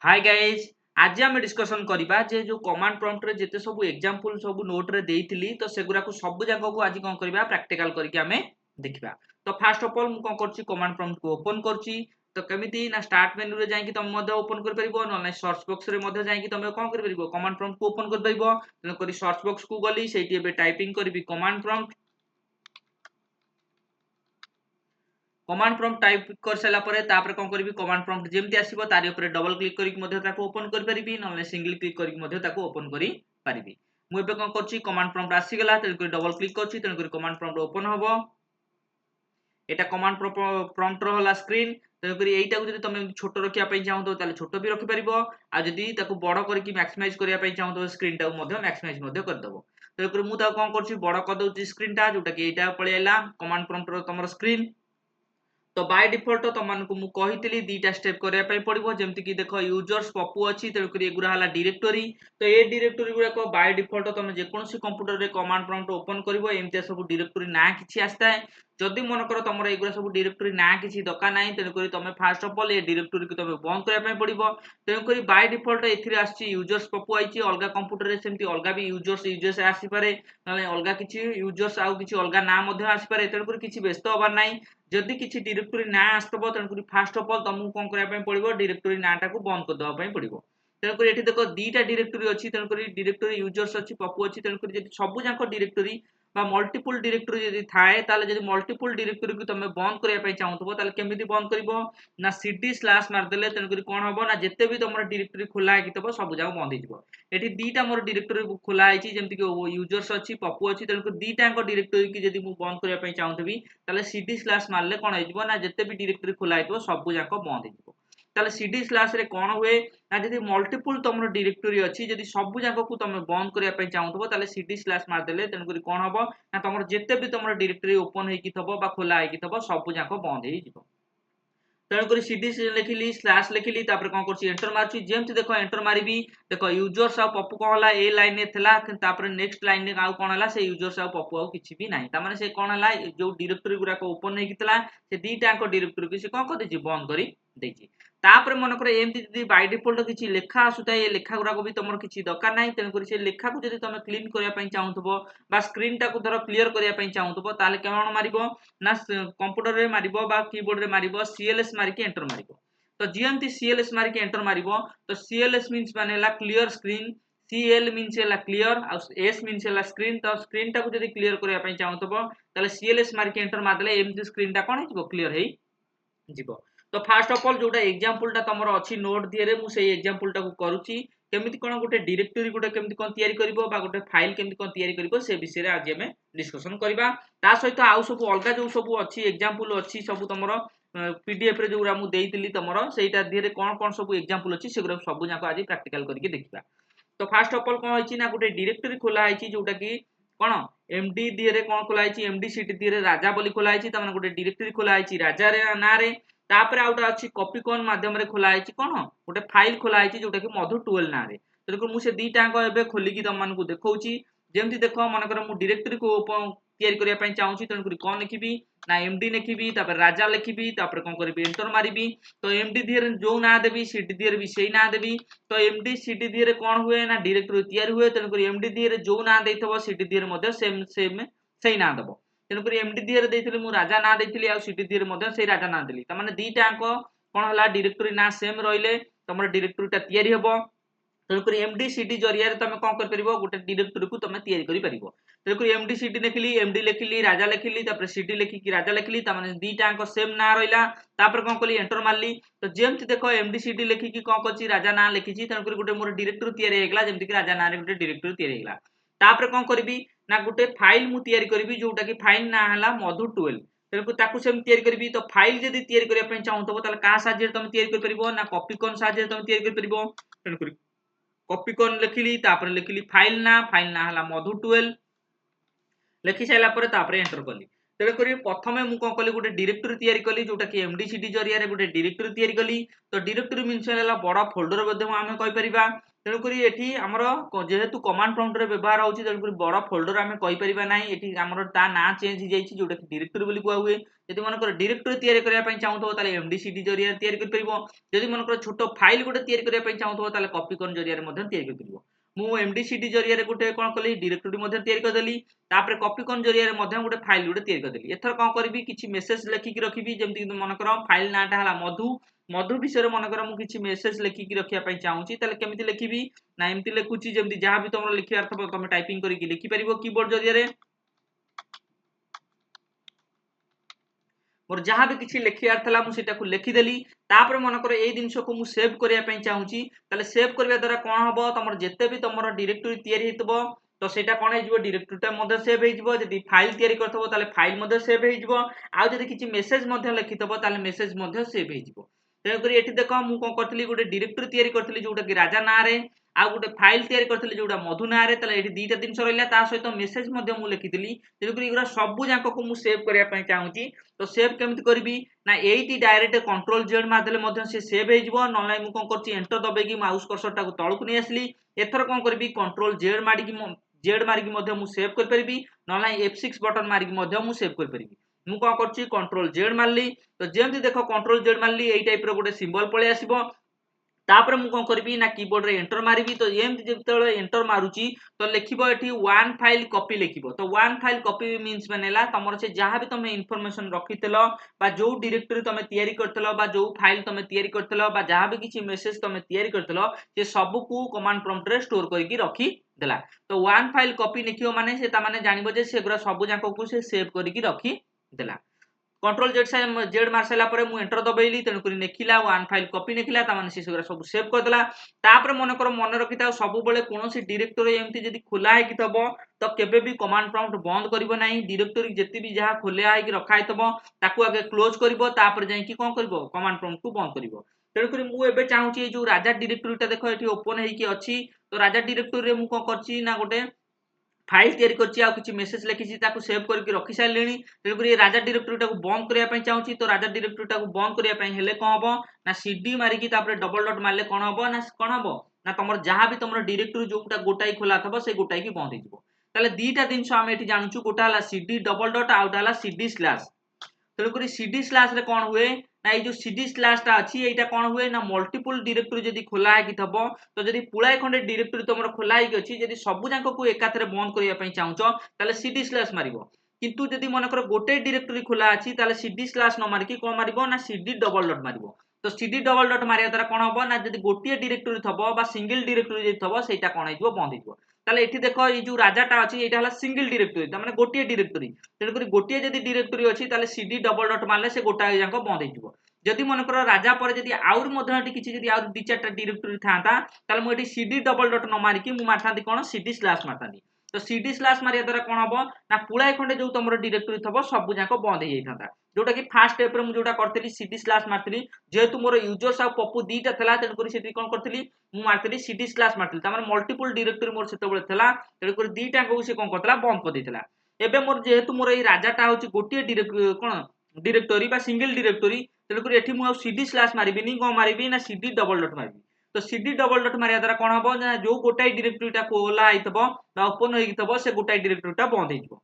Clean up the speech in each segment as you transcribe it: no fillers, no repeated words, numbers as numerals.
Hi guys आज आम discussion करबा जे जो कमांड प्रॉम्प्ट रे जेते सब एग्जांपल सब नोट रे देइतिली तो सेगुरा को सब जाक को आज कोन करबा प्रैक्टिकल करके हमें देखबा। तो फर्स्ट ऑफ ऑल मु कोन करछि कमांड प्रॉम्प्ट को ओपन करछि। तो केमिति ना स्टार्ट मेन्यू रे जाई कि तुम मध्य ओपन कर परिबो न सर्च बॉक्स रे मध्य जाई कि तुम कोन कर परिबो कमांड प्रॉम्प्ट को ओपन कर परिबो। तने करी सर्च बॉक्स को गली सेठी एबे टाइपिंग करबी command prompt. Command prompt type कर सारा पर तापर कोन करबी कमांड प्रॉम्प्ट जेमति आसीबो तारि ऊपर डबल क्लिक करिक मध्य ताको ओपन कर परिबी न सिंगल क्लिक करिक मध्य ताको ओपन करि परिबी। मु एबे कोन करछि कमांड प्रॉम्प्ट आसी गेला तेल कर डबल क्लिक करछि तेल कर कमांड प्रॉम्प्ट ओपन होबो। एटा कमांड प्रॉम्प्ट रो हला स्क्रीन तेल कर एटा को जदि तमे छोट रखिया पई चाहो तो ताले छोट भी रखि परिबो आ जदि ताको बड़ करिक मैक्सिमाइज करिया पई चाहो तो स्क्रीन टा मध्य मैक्सिमाइज मध्य कर दबो। तेल कर मु ता कोन करछि बड़ कर दउछि स्क्रीन टा जोटा कि एटा पळे आइला कमांड प्रॉम्प्ट रो तमरो स्क्रीन। तो बाय डिफॉल्ट तुमको मु कहितली दीटा स्टेप करिया पई पड़िबो जेमति कि देखो यूजर्स पप्पू अछि तेल करी एगुरा हला डायरेक्टरी। तो ए डायरेक्टरी गुरा को बाय डिफॉल्ट तुम जे कोनसी कंप्यूटर रे कमांड प्रॉम्प्ट ओपन करिवो एमते सब डायरेक्टरी ना किछि आस्ता है। जदि मन कर तुमर एगुरा सब डायरेक्टरी ना किछि दका नाही तेल करी तुम first of all A directory को तुम बंद करिया पई पड़िबो। तेल करी बाय डिफॉल्ट एथिरे आछि यूजर्स पप्पू आइछि अलगा कंप्यूटर रे सेमति अलगा भी यूजर्स आसी पारे नाले अलगा किछि यूजर्स आउ किछि अलगा नाम मध्ये आसी पारे तेल करी किछि व्यस्त होबार नाही। जदि किछि डायरेक्टरी ना आस्तबो तेणुकरी फास्ट ऑफ ऑल तुमको कोन करिया पई पड़िबो डायरेक्टरी नाटा को बंद कर दवा पई पड़िबो। तेणुकरी एठी देखो दीटा डायरेक्टरी अछि तेणुकरी डायरेक्टरी यूजर्स अछि पप्पू अछि तेणुकरी जदि सब जाक डायरेक्टरी बा मल्टीपल डायरेक्टरी जदि थाए ताले जदि मल्टीपल डायरेक्टरी को तुम बंद करिया पई चाहतबो ताले केमिति बंद करिवो ना cd स्लैश मार देले तेणुकरी कोन हबो ना जते भी तुमर डायरेक्टरी खोला है कितबो सब जाक बंद हिजबो। एठी दीटा मोर डायरेक्टरी खोला आइछि जेमति कि यूजर्स अछि पप्पू अछि तेणुकरी दीटा को डायरेक्टरी की जदि मु बंद करिया पई चाहतबी ताले cd स्लैश मारले कोन हिजबो ना जते भी डायरेक्टरी खोला हिजबो सब जाक बंद हिजबो। ताले cd स्लैश रे कोन हुए ना जदि मल्टीपल तुमर डायरेक्टरी अछि जदि सब जाक को तुम बंद करिया पई चाहतबो ताले cd स्लैश मार देले तेणुकरी कोन हबो ना तुमर जते भी तुमर डायरेक्टरी ओपन हेकि थबो बा खोला हेकि थबो सब जाक बंद हे जिवो। तेणुकरी cd लिखिली स्लैश लिखिली तापर कोन करछि एंटर मारछि जेमति देखो एंटर मारिबी देखो यूजर्स आ पप्पू कोन हला ए लाइन ने थला तापर नेक्स्ट लाइन ने आउ कोन हला से यूजर्स आ पप्पू आ किछि भी नाही ता माने से कोन हला जो डायरेक्टरी गुरा को ओपन हेकि थला से दीटा को डायरेक्टरी को से कोन कर देछि बंद करी देछि। तापर मन करे एमति जदि बाय डिफॉल्ट किछि लेखा आसुता ए लेखा गुरा को भी तमर किछि दरकार नाही तेणुकरी से लेखा को जदि तमे क्लीन करिया पई चाहतबो बा स्क्रीन टा को धरो क्लियर करिया पई चाहतबो ताले केमन मारिबो ना कंप्यूटर रे मारिबो बा कीबोर्ड रे मारिबो cls मारि के एंटर मारिबो। तो जेमति cls मारि के एंटर मारिबो तो cls मींस मानेला क्लियर स्क्रीन cl मींस हैला क्लियर आ s मींस हैला स्क्रीन। तो स्क्रीन टा को जदि क्लियर करिया पई चाहतबो ताले cls मारि के एंटर मार देले एमति स्क्रीन टा कोन हिजबो क्लियर हेई जिवो। तो फर्स्ट ऑफ ऑल जोटा एग्जांपल टा तमरो अछि नोट दियरे मु सेही एग्जांपल टा को करूची केमिति कोन गोटे डायरेक्टरी गोटे केमिति कोन तयारी करिवो बा गोटे फाइल केमिति कोन तयारी करिवो से विषय रे आज हमें डिस्कशन करबा। ता सहित आउ सब अलगा जो सब अछि एग्जांपल अछि सब तमरो पीडीएफ रे जोरा मु देइतिली तमरो सेटा दियरे कोन कोन सब एग्जांपल अछि सेगुरा सब जाको आज प्रैक्टिकल करके देखिबा। तो फर्स्ट ऑफ ऑल कोन होइछि ना गोटे डायरेक्टरी खोला आइछि जोटा कि कोन एमडी दियरे कोन खोला आइछि एमडी सीटी दियरे राजा बोली खोला आइछि त माने गोटे डायरेक्टरी खोला आइछि राजा रे ना रे तापर आउटा अछि कॉपीकॉन माध्यम रे खोला आइछि कोन गोटे फाइल खोला आइछि जोटा कि मधु 12 ना रे। तेको मु से दीटा को एबे खोली कि तम मान को देखौछि जेमति देखो मन कर मु डायरेक्टरी को तयारी करिया पई चाहूछि तेन करी कोन लिखिबी ना एमडी लिखिबी तापर राजा लिखिबी तापर कोन करबी एंटर मारिबी। तो एमडी दियर जो ना देबी सीडी दियर भी सेही ना देबी। तो एमडी सीडी दियर कोन हुए ना डायरेक्टरी तयारी हुए तेन करी एमडी दियर जो ना देइथबो सीडी दियर मध्ये सेम सेही ना दबो। तेन करी एमडी दियर देइथिले मु राजा ना देइथिली आ सीडी दियर मध्ये सेही राजा ना देली त माने दीटा अंक कोन हला डायरेक्टरी ना सेम रहिले तमर डायरेक्टरी टा तयारी हबो। तेणुकर एमडी सीडी जरिया तुम कौन कर गोटे डायरेक्टरी को तुम तेणुकर एमडी सीडी लिखिली एमडी लिखिली राजा लिखिली सीडी लिखिकी राजा लिखिली दीटा सेम ना रहा कौन कली एंटर मारली। तो जेमती देख एमडी सीडी लिखिकी कौन कर राजा ना लिखी तेणुकर गोटे मोर डायरेक्टरी तैयारी जमीक राजा ना गोटे डायरेक्टरी तैयारी कौन करी ना गोटे फाइल मु तैयारी करी जोटा कि फाइल ना है मधु 12 तेणुकर ताकू सेम तैयारी करी। तो फाइल जदि तैयारी करबा पई चाहतबो ताले का साहाय्य तुम तैयारी कर परिबो ना कॉपीकॉन साहाय्य तुम तैयारी कर परिबो। तेणुकर कॉपीकॉन लिखिली तापर लिखिली फाइल ना हला मधु 12 लिखि साइला परे तापर एंटर कली। तेरे करी प्रथमे मु कोन कली गोटे डायरेक्टरी तैयारी कली जोटा कि एमडी सीडी जरिया रे गोटे डायरेक्टरी तैयारी कली। तो डायरेक्टरी मींस हला बड़ा फोल्डर मध्ये हम कहि परिबा तेणुकरी एठी आमर जेहेतु कमांड प्रॉम्प्ट रे व्यवहार होची तेणुकरी बड़ फोल्डर आमे कहि परिबा नाही एठी आमर ता ना चेंज हो जाईची जोटा कि डायरेक्टरी बोली कुआ हुए यदि मनकर डायरेक्टरी तयारी करिया पई चाहूथो ताले एमडीसीडी जरिया तयारी कर परिबो यदि मनकर छोटो फाइल गोटे तयारी करिया पई चाहूथो ताले कॉपी कॉन जरिया रे मध्ये तयारी कर परिबो मु एमडीसीडी जरिया रे गोटे कोन कली डायरेक्टरी मध्ये तयारी कर देली तापर कॉपी कॉन जरिया रे मध्ये गोटे फाइल गोटे तयारी कर देली एथर कोन करबी किछि मेसेज लेखि कि रखिबी जेमति मनकर फाइल नाटा हला मधु मधु विषय मनकर मु किछि मेसेज लेखि कि रखिया पई चाहूची ताले केमिति लेखिबी ना एमती लिखुची जेमती जहां भी तुम लिखिबार थबो तुम टाइपिंग करिकि लिखि परिबो कीबोर्ड जरिया रे मोर जहां भी किछि लिखिबार थला मु सेटा को लिखि देली तापर मनकर एई दिनसो को मु सेव करिया पई चाहूची ताले सेव करबा द्वारा कोन हबो तमर जते भी तमर डायरेक्टरी तयारी हेतबो तो सेटा कोन हे जिवो डायरेक्टरीटा मध्ये सेव हे जिवो जदि फाइल तयारी करथबो ताले फाइल मध्ये सेव हे जिवो आ जदि किछि मेसेज मध्ये लिखिथबो ताले मेसेज मध्ये सेव हे जिवो तेणुकरी एठी देख मु कोन करथली गोटे डायरेक्टरी तयारी करथली जोटा कि राजा ना रे आ गोटे फाइल तयारी करथली जोटा मधु ना रे ताले एठी दीटा दिन रहिला ता सहित मेसेज मध्ये मु लिखिथली तेणुकरी इगरा सब जांको को मु सेव करिया पई चाहूची तो सेव केमिति करबी ना एठी डायरेक्ट कंट्रोल जेड मारदेले मध्ये से सेव हे जिवो नले मु कोन करची एंटर दबेकी माउस कर्सर टाको तळकु नै आसली एथर कोन करबी कंट्रोल जेड माडी की जेड मारी की मध्ये मु सेव कर परबी नले F6 बटन मारी की मध्ये मु सेव कर परबी मु कोन करची कंट्रोल जेड मारली तो जेमति देखो कंट्रोल जेड मारली एई टाइप रो गोटे सिंबल पळे आसीबो तापर मु कोन करबी ना कीबोर्ड रे एंटर मारिबी तो एमति जेतेले एंटर मारुची तो लिखिबो एठी वन फाइल कॉपी लिखिबो तो वन फाइल कॉपी मींस मानेला तमर से जहां भी तमे इंफॉर्मेशन रखितलो बा जो डायरेक्टरी तमे तयारी करतलो बा जो फाइल तमे तयारी करतलो बा जहां भी किछि मेसेज तमे तयारी करतलो से सब को कमांड प्रॉम्प्ट रे स्टोर करके रखी देला तो वन फाइल कॉपी लिखियो माने से ता माने जानिबो जे सेगरा सब जांको को से सेव करके रखी देला कंट्रोल जेड मार सारा पर मु एंटर दबेली तेणुक नेखिला वन फाइल कॉपी नेखिला ताମାନେ से सब सेव करदेला तापर मनकर मन रखिता सब बेले कोनोसी डायरेक्टरी एमती जदी खोला है कि तबो तो केबे भी कमांड प्रॉम्प्ट बंद करिवो नाही डायरेक्टरी जेति भी जहा खोला है कि रखा हैतबो ताकू आगे क्लोज करिवो तापर जाई कि कोन करिवो कमांड प्रॉम्प्ट को बंद करिवो तेणुक मु एबे चाहूची जो राजा डायरेक्टरीटा देखो एठी ओपन है कि अछि तो राजा डायरेक्टरी रे मु कोन करची ना गोटे फाइल तयारी करछि आ किछि मेसेज लिखिछि ताकू सेव करके रखि सारलेनी तेणुकरी राजा डायरेक्टरीटा को बंद करिया पई चाहूछि तो राजा डायरेक्टरीटा को बंद करिया पई हेले कोन हबो ना सीडी मारिकी तापर डबल डॉट मारले कोन हबो ना तमर जहां भी तमर डायरेक्टरी जोटा गोटाई खोला थबो से गोटाई की बंद हिजबो ताले दीटा दिनसो हम एठी जानुछु गोटा हला सीडी डबल डॉट आउट हला सीडी स्लैश तेणुकरी सीडी स्लैश रे कोन हुए ना ये जो सीडी स्लैश टा अछि एटा कोन हुए ना मल्टीपल डायरेक्टरी जदी खोला है कि थबो तो जदी पुळाय खंडे डायरेक्टरी तमरो खोला है कि अछि जदी सब जांको को एकाथरे बंद करिया पई चाहूचो ताले सीडी स्लैश मारिबो किंतु जदी मनकर गोटे डायरेक्टरी खोला अछि ताले सीडी स्लैश न मारिकी कोन मारिबो ना सीडी डबल डॉट मारिबो तो सीडी डबल डॉट मारिया द्वारा कोन हबो ना जदी गोटिए डायरेक्टरी थबो बा सिंगल डायरेक्टरी जदी थबो सेटा कोन हिजबो बंद हिजबो ताले एठी देखो ए जो राजाटा अछि एटा हला सिंगल डायरेक्टरी त माने गोटिए डायरेक्टरी तेणुकरी गोटिए जदी डायरेक्टरी अछि ताले सीडी डबल डॉट मारले से गोटाए जांको बंद हिजबो जदि मनकर राजा पर जदि आउर मध्यटी किछि जदि आउर दि चारटा डायरेक्टरी थांता ताले मु एठी सीडी डबल डॉट न मारिकी मु मारथांती कोन सीडी स्लैश मारथांती तो सीडी स्लैश मारिया द्वारा कोन हबो ना पुळाय खंडे जो तमरो डायरेक्टरी थबो सब जांको बंद हे जाइथांता जोटा कि फर्स्ट स्टेप रे मु जोटा करथली सीडी स्लैश मारथली जेहेतु मोर यूजर्स आ पप्पू दीटा थला तेन करी सेठी कोन करथली मु मारथली सीडी स्लैश मारथली त माने मल्टीपल डायरेक्टरी मोर सेते बेले थला तेन करी दीटा को से कोन करथला बंद कर देथला एबे मोर जेहेतु मोर ए राजाटा होची गोटिए डायरेक्टरी कोन डायरेक्टरी बा सिंगल डायरेक्टरी तेणुकर एठी मु सीडी स्लैश मारिबिनी कोन मारिबी ना सीडी डबल डॉट मारिबी तो सीडी डबल डॉट मारिया द्वारा कोन हबो ना जो गोटाई डायरेक्टरीटा खोला आइतबो बा ओपन होइतबो से गोटाई डायरेक्टरीटा बंद हेइतबो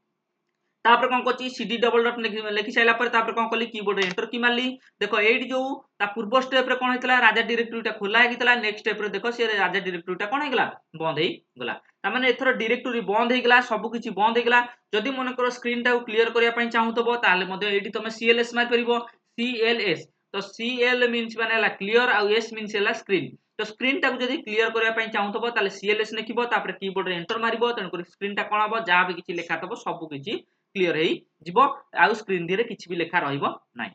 तापर कोन करछि सीडी डबल डॉट लिखि साइला पर तापर कोन करली कीबोर्ड रे एंटर की मारली देखो एडी जो ता पूर्व स्टेप रे कोन हेतला राजा डायरेक्टरीटा खोला हेगितला नेक्स्ट स्टेप रे देखो से राजा डायरेक्टरीटा कोन हेगला बंद हेइ गला ता माने एथरो डायरेक्टरी बंद हेगला सब किछि बंद हेगला जदि मन कर स्क्रीन टा क्लियर करिया पई चाहूतबो ताले मध्ये एडी तमे सीएलएस मार परिबो सीएलएस तो सीएल मींस माने ला क्लियर आ एस मींस ला स्क्रीन तो स्क्रीन टा को जदि क्लियर करिया पई चाहूतबो ताले सीएलएस लिखिबो तापर कीबोर्ड रे एंटर मारिबो तन कर स्क्रीन टा कोन हबो जहां भी किछि लेखा तबो सब किछि क्लियर हेइ जिवो आ स्क्रीन दिरे किछि भी लेखा रहिबो नाही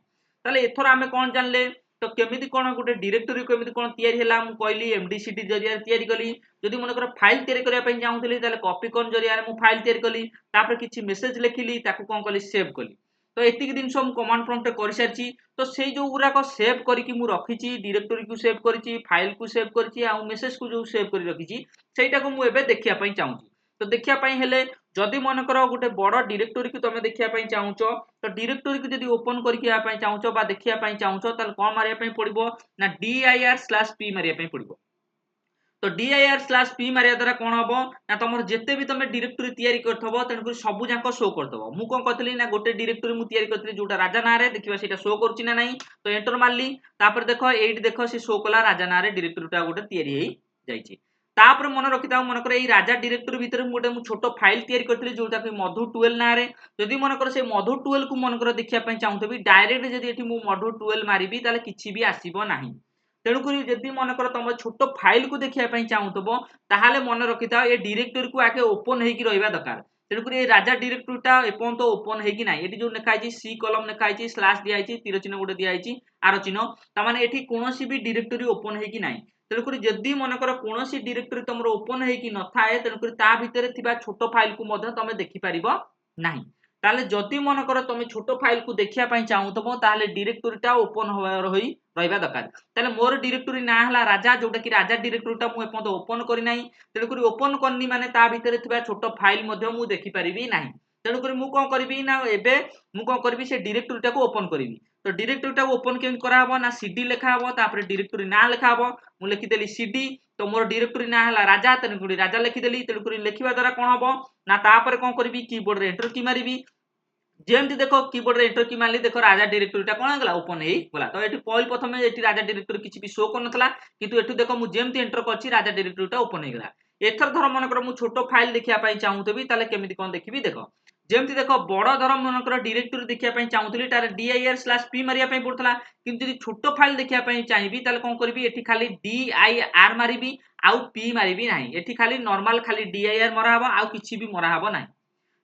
ताले एथर आमे कोन जानले तो केमिति कोन गोटे डायरेक्टरी केमिति कोन तयारी हैला मु कहली एमडीसीडी जरिया तयारी कली जदि मन कर फाइल तयारी करिया पई चाहूतली ताले कॉपी कोन जरिया मु फाइल तयारी कली तापर किछि मेसेज लिखिली ताकू कोन कली सेव कली तो एतिक दिन सम कमांड प्रॉम्प्ट करि सारची तो सेई जो गुरा को सेव करिकि मु रखिची डायरेक्टरी को सेव करिची फाइल को सेव करिची आ मेसेज को जो सेव करि रखिची सेटा को मु एबे देखिया पई चाहूची तो देखिया पई हेले जदि मन कर गोटे बड़ डायरेक्टरी को तमे देखिया पई चाहूचो तो डायरेक्टरी को जदि ओपन करके आ पई चाहूचो बा देखिया पई चाहूचो ताल कोन मारिया पई पड़िबो ना dir/p मारिया पई पड़िबो तो dir/p मारिया द्वारा कौन हम ना तुम जिते भी तुम डायरेक्टरी तैयारी करथबो तेणुकर सबू जाक शो करदबो मु कौन करथली ना गोटे डायरेक्टरी मु तैयारी करथली जोटा राजा ना रे देखिबा सेटा शो करछि ना नहीं तो एंटर मारली तापर देखो एठी देखो से शो कला राजा ना रे डायरेक्टरीटा गोटे तैयारी हेई जाइछि तापर मन रखिता मन कर ए राजा डायरेक्टरी भीतर गोटे मु छोटो फाइल तैयारी करथली जोटा कि मधु 12 ना रे जदि मन कर से मधु 12 को मन कर देखिया पई चाहूतबी डायरेक्ट जदि एठी मु मधु 12 मारिबी ताले किछि भी आसीबो नाही तेणुकरी जदि मन कर तुम छोट फाइल को देखिया चाहूथबो ताहाले मन रखिता ए डायरेक्टरी को आगे ओपन हेकी रहिबा दरकार तेणुकरी ए राजा डायरेक्टरीटा एपन तो ओपन हेकी नाही एठी जो लिखा आइछि सी कॉलम लिखा आइछि स्लैश दिया आइछि तीर चिन्ह गोटे दिया आइछि आरो चिन्ह ता माने एठी कोनोसी भी डायरेक्टरी ओपन हेकी नाही तेणुकरी जदि मन कर कोनोसी डायरेक्टरी तुमरो ओपन हेकी न थाए तेणुकरी ता भितरे थिबा छोट फाइल को मध्य तुम देखि परिबो नाही ताले जदि मन कर तुम छोट फाइल को देखिया पई चाहूथबो ताले डायरेक्टरीटा ओपन होबार होई रहिबा दरकार ताले मोर डायरेक्टरी ना हला राजा जोटा कि राजा डायरेक्टरीटा मु एपन ओपन करि नाही तेणुकरी ओपन करनी माने ता भितरे थिबा छोट फाइल मध्य मु देखि परिबी नाही तेणुकरी मु कोन करबी ना एबे मु कोन करबी से डायरेक्टरीटा को ओपन करबी तो डायरेक्टरीटा को ओपन केन करा हबो ना सीडी लिखा हबो तापर डायरेक्टरी ना लिखा हबो मु लिखि देली सीडी तो मोर डायरेक्टरी ना हला राजा तेणुकरी राजा लिखि देली तेणुकरी लिखिबा द्वारा कोन हबो ना तापर कोन करबी कीबोर्ड रे एंटर की मारिबी जेमती देखो कीबोर्ड रे एंटर की मारली देखो राजा डायरेक्टरीटा कोन गला ओपन हेई गला तो एठी पॉइल प्रथमे एठी राजा डायरेक्टरी किछि भी शो करन थला किंतु एठु देखो मु जेमती एंटर करछि राजा डायरेक्टरीटा ओपन हेई गला एथर धर मन कर मु छोटो फाइल देखिया पई चाहूतबी ताले केमिति कोन देखिबी देखो जेमती देखो बड़ धर मन कर डायरेक्टरी देखिया पई चाहूतली तारे dir/p मारिया पई पड़थला किंतु जदि छोटो फाइल देखिया पई चाहिबी ताले कोन करबी एठी खाली dir मारिबी आउ p मारिबी नाही एठी खाली नॉर्मल खाली dir मरा हबो आउ किछि भी मरा हबो नाही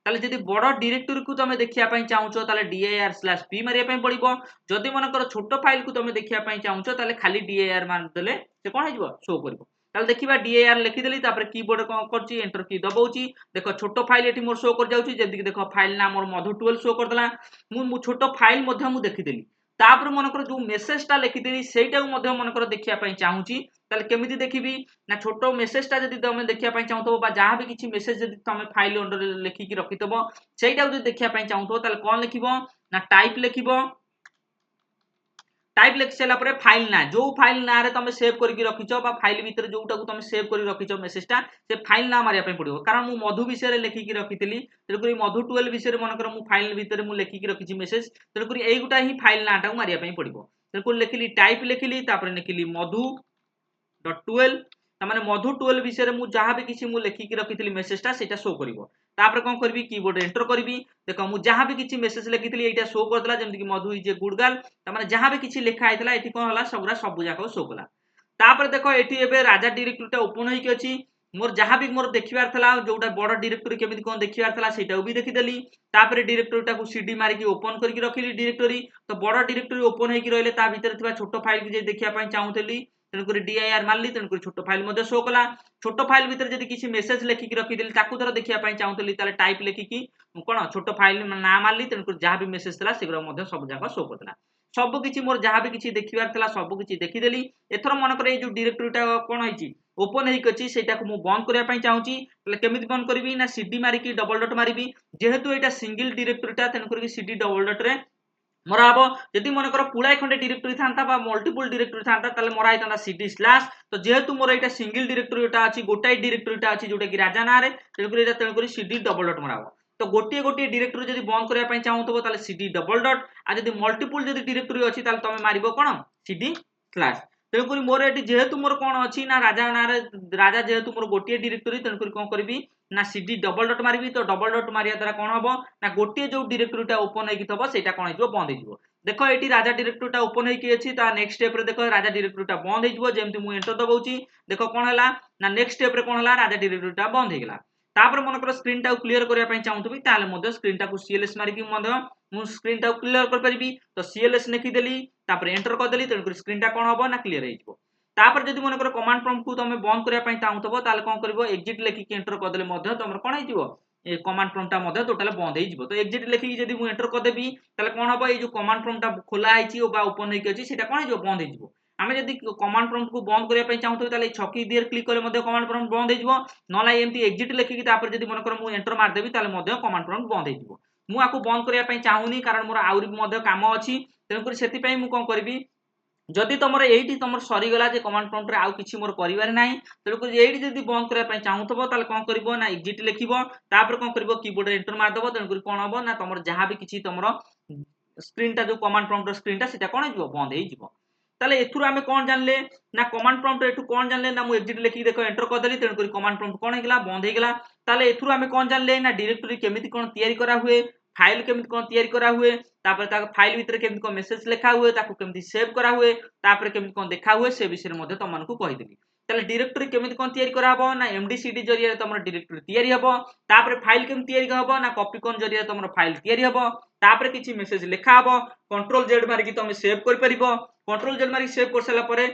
ताले जदि बड़ डायरेक्टरी को तुम देखिया पई चाहूचो ताले dir/p मारिया पई पड़िबो जदि मन कर छोटो फाइल को तुम देखिया पई चाहूचो ताले खाली dir मार देले से कोन हेजिबो शो करबो ताले देखिबा dir लिखि देली तापर कीबोर्ड कोन करछि एंटर की दबाउछि देखो छोटो फाइल एठी मोर शो कर जाउछि जेदि देखो फाइल नाम मोर मधु 12 शो कर देला मु छोटो फाइल मध्य मु देखि देली तापर मन कर जो मेसेज टा लिखि देली सेटा को मध्य मन कर देखिया पई चाहूछि ताले केमिति देखिबी ना छोटो मेसेज टा जदि तुम देखिया पई चाहूथबो बा जहां भी किछि मेसेज जदि तुम फाइल अंडर लिखि कि रखितबो सेटा जदि देखिया पई चाहूथबो ताले कोन लिखिबो ना टाइप लिखिबो टाइप लिख सारा पर फाइल ना जो फाइल ना रे तुम सेव करके रखिछो बा फाइल भीतर जोटा को तुम सेव कर रखिछो मेसेजटा से फाइल ना मारिया पड़ो कारण मु मधु विषय रे लिखिकी रखितली तेणुकरी मधु 12 विषय रे मनकर मु फाइल भीतर मु लिखिकी रखिछि मेसेज तेणुकरी एई गुटा ही फाइल नाटा को मारिया पड़ो तेणुकरी लिखिली टाइप लिखिली तापर लिखिली मधु .12 तामाने मधु 12 विषय मु जहां भी किछि मु लिखिकी रखितली मेसेजटा सेटा शो करिवो तापर कोन करबी कीबोर्ड एंटर करबी देखो मु जहां भी किछि मेसेज लिखितली एटा शो करदला जेमति कि मधु इज ए गुड गर्ल तामाने जहां भी किछि लिखा आइतला एठी कोन होला सबरा सब जाको शो कला तापर देखो एठी एबे राजा डायरेक्टरीटा ओपन होई कि अछि मोर जहां भी मोर देखिबार थला जोटा बड़ डायरेक्टरी केमिति कोन देखिबार थला सेटा भी देखि देली तापर डायरेक्टरीटा को सीडी मारि कि ओपन करके रखिली डायरेक्टरी तो बड़ डायरेक्टरी ओपन होई कि रहले ता भीतर थिबा छोटो फाइल कि जे देखिया पई चाहूतली तेणुकरी dir मारली तेणुकरी छोटो फाइल मध्य शो कला छोटो फाइल भीतर जदि किछि मेसेज लिखिकी रखिदेली ताकू धर देखिया पई चाहूतली ताले टाइप लिखिकी कोन छोटो फाइल ना मारली तेणुकरी जहां भी मेसेज थला सेगरा मध्य सब जाका शो करतला सब किछि मोर जहां भी किछि देखिबार थला सब किछि देखिदेली एथर मन करे ए जो डायरेक्टरीटा कोन होइछि ओपन हेइ कछि सेटा को मु बंद करिया पई चाहूछि तले केमिति बंद करबी ना सीडी मारि कि डबल डॉट मारिबी जेहेतु एटा सिंगल डायरेक्टरीटा तेणुकरी सीडी डबल डॉट रे मोरा हबो यदि मन कर पुळाय खंडे डायरेक्टरी थांता बा मल्टीपल डायरेक्टरी थांता तले मोरा आइता सीडी स्लैश तो जेहेतु मोर एटा सिंगल डायरेक्टरीटा अछि गोटाई डायरेक्टरीटा अछि जोटा कि राजा ना रे तेणुकरी सीडी डबल डॉट मोरा हबो तो गोटे गोटे डायरेक्टरी जदि बंद करिया पई चाहूतबो ताले सीडी डबल डॉट आ जदि मल्टीपल जदि डायरेक्टरी अछि ताले तमे मारिबो कोन सीडी स्लैश तेणुकरी मोर एटी जेहेतु मोर कोन अछि ना राजा ना रे राजा जेहेतु मोर गोटे डायरेक्टरी तेणुकरी कोन करबी ना सीडी डबल डॉट मारिबी तो डबल डॉट मारिया द्वारा कोन हबो ना गोटे जो डायरेक्टरीटा ओपन हेकि थबो सेटा कोन हिजो बंद हिजो देखो एटी राजा डायरेक्टरीटा ओपन हेकि अछि ता नेक्स्ट स्टेप रे देखो राजा डायरेक्टरीटा बंद हिजो जेमति मु एंटर दबाउची देखो कोन हला ना नेक्स्ट स्टेप रे कोन हला राजा डायरेक्टरीटा बंद हेगला तापर मन कर स्क्रीन टा क्लियर करिया पई चाहूतबी ताले मध्य स्क्रीन टा को cls मारि कि मध्य मु स्क्रीन टा क्लियर कर परिबी तो cls लिखि देली तापर एंटर कर देली तेणुकर स्क्रीन टा कोन हबो ना क्लियर हेइजबो तापर जदि मन कर कमांड प्रॉम्प्ट को तमे बंद करिया पई चाहूतबो ताले कोन करबो एग्जिट लिखि कि एंटर कर देले मध्य तमर कोन हेइजबो ए कमांड प्रॉम्प्ट टा मध्य टोटल बंद हेइजबो तो एग्जिट लिखि जदि मु एंटर कर देबी ताले कोन हबो ए जो कमांड प्रॉम्प्ट टा खोला आइछि ओ बा ओपन हेकि अछि सेटा कोन हेइजबो बंद हेइजबो आमे जदि कमांड प्रॉम्प्ट को बंद करिया पई चाहूतबी ताले छकी दियर क्लिक करे मध्य कमांड प्रॉम्प्ट बंद हेइजबो नला एमती एग्जिट लिखि कि तापर जदि मन कर मु एंटर मार देबी ताले मध्य कमांड प्रॉम्प्ट बंद हेइजबो मु आकु बंद करिया पई चाहूनी कारण मोर आउरी मध्य काम अछि तेणुकर सेति पई मु कोन करबी जदि तुम ये तुम सरीगला कमांड प्रॉम्प्ट आउ किसी मोर कर तेणुक ये जब बंद करने चाहूब ताल कौन कर ना एग्जिट लिख कौन कर कीबोर्ड एंटर मारदेव तेणुक कौन हम ना तुम जहाँ भी किसी तुम स्क्रीन टा जो कमांड प्रॉम्प्ट स्क्रीन टा कौन हो बंद हो ताले एथुर आमे कौन जानले ना कमांड प्रॉम्प्ट एठु कौन जानले ना मु एग्जिट लिखि देखो एंटर कर देली तेणुक कमांड प्रॉम्प्ट कौन होगला बंद होगला ताले एथुर आमे कौन जानले ना डायरेक्टरी केमिति कौन तैयारी करा हुए फाइल केमिति कौन तैयारी करा हुए तापर ता फाइल भीतर केमिति कौन मेसेज लिखा हुए ताकू केमिति सेव करा हुए तापर केमिति कौन देखा हुए से विषय मध्ये तमनकु कहि देली ताले डायरेक्टरी केमिति कौन तैयारी करा हबो ना एमडीसीडी जरिया तमर डायरेक्टरी तैयारी हबो तापर फाइल केमिति तैयारी हबो ना कॉपी कौन जरिया तमर फाइल तैयारी हबो तापर किछि मेसेज लिखा हबो कंट्रोल जेड मारि कि तमे सेव कर परिबो कंट्रोल जेड मारि सेव कर साला परे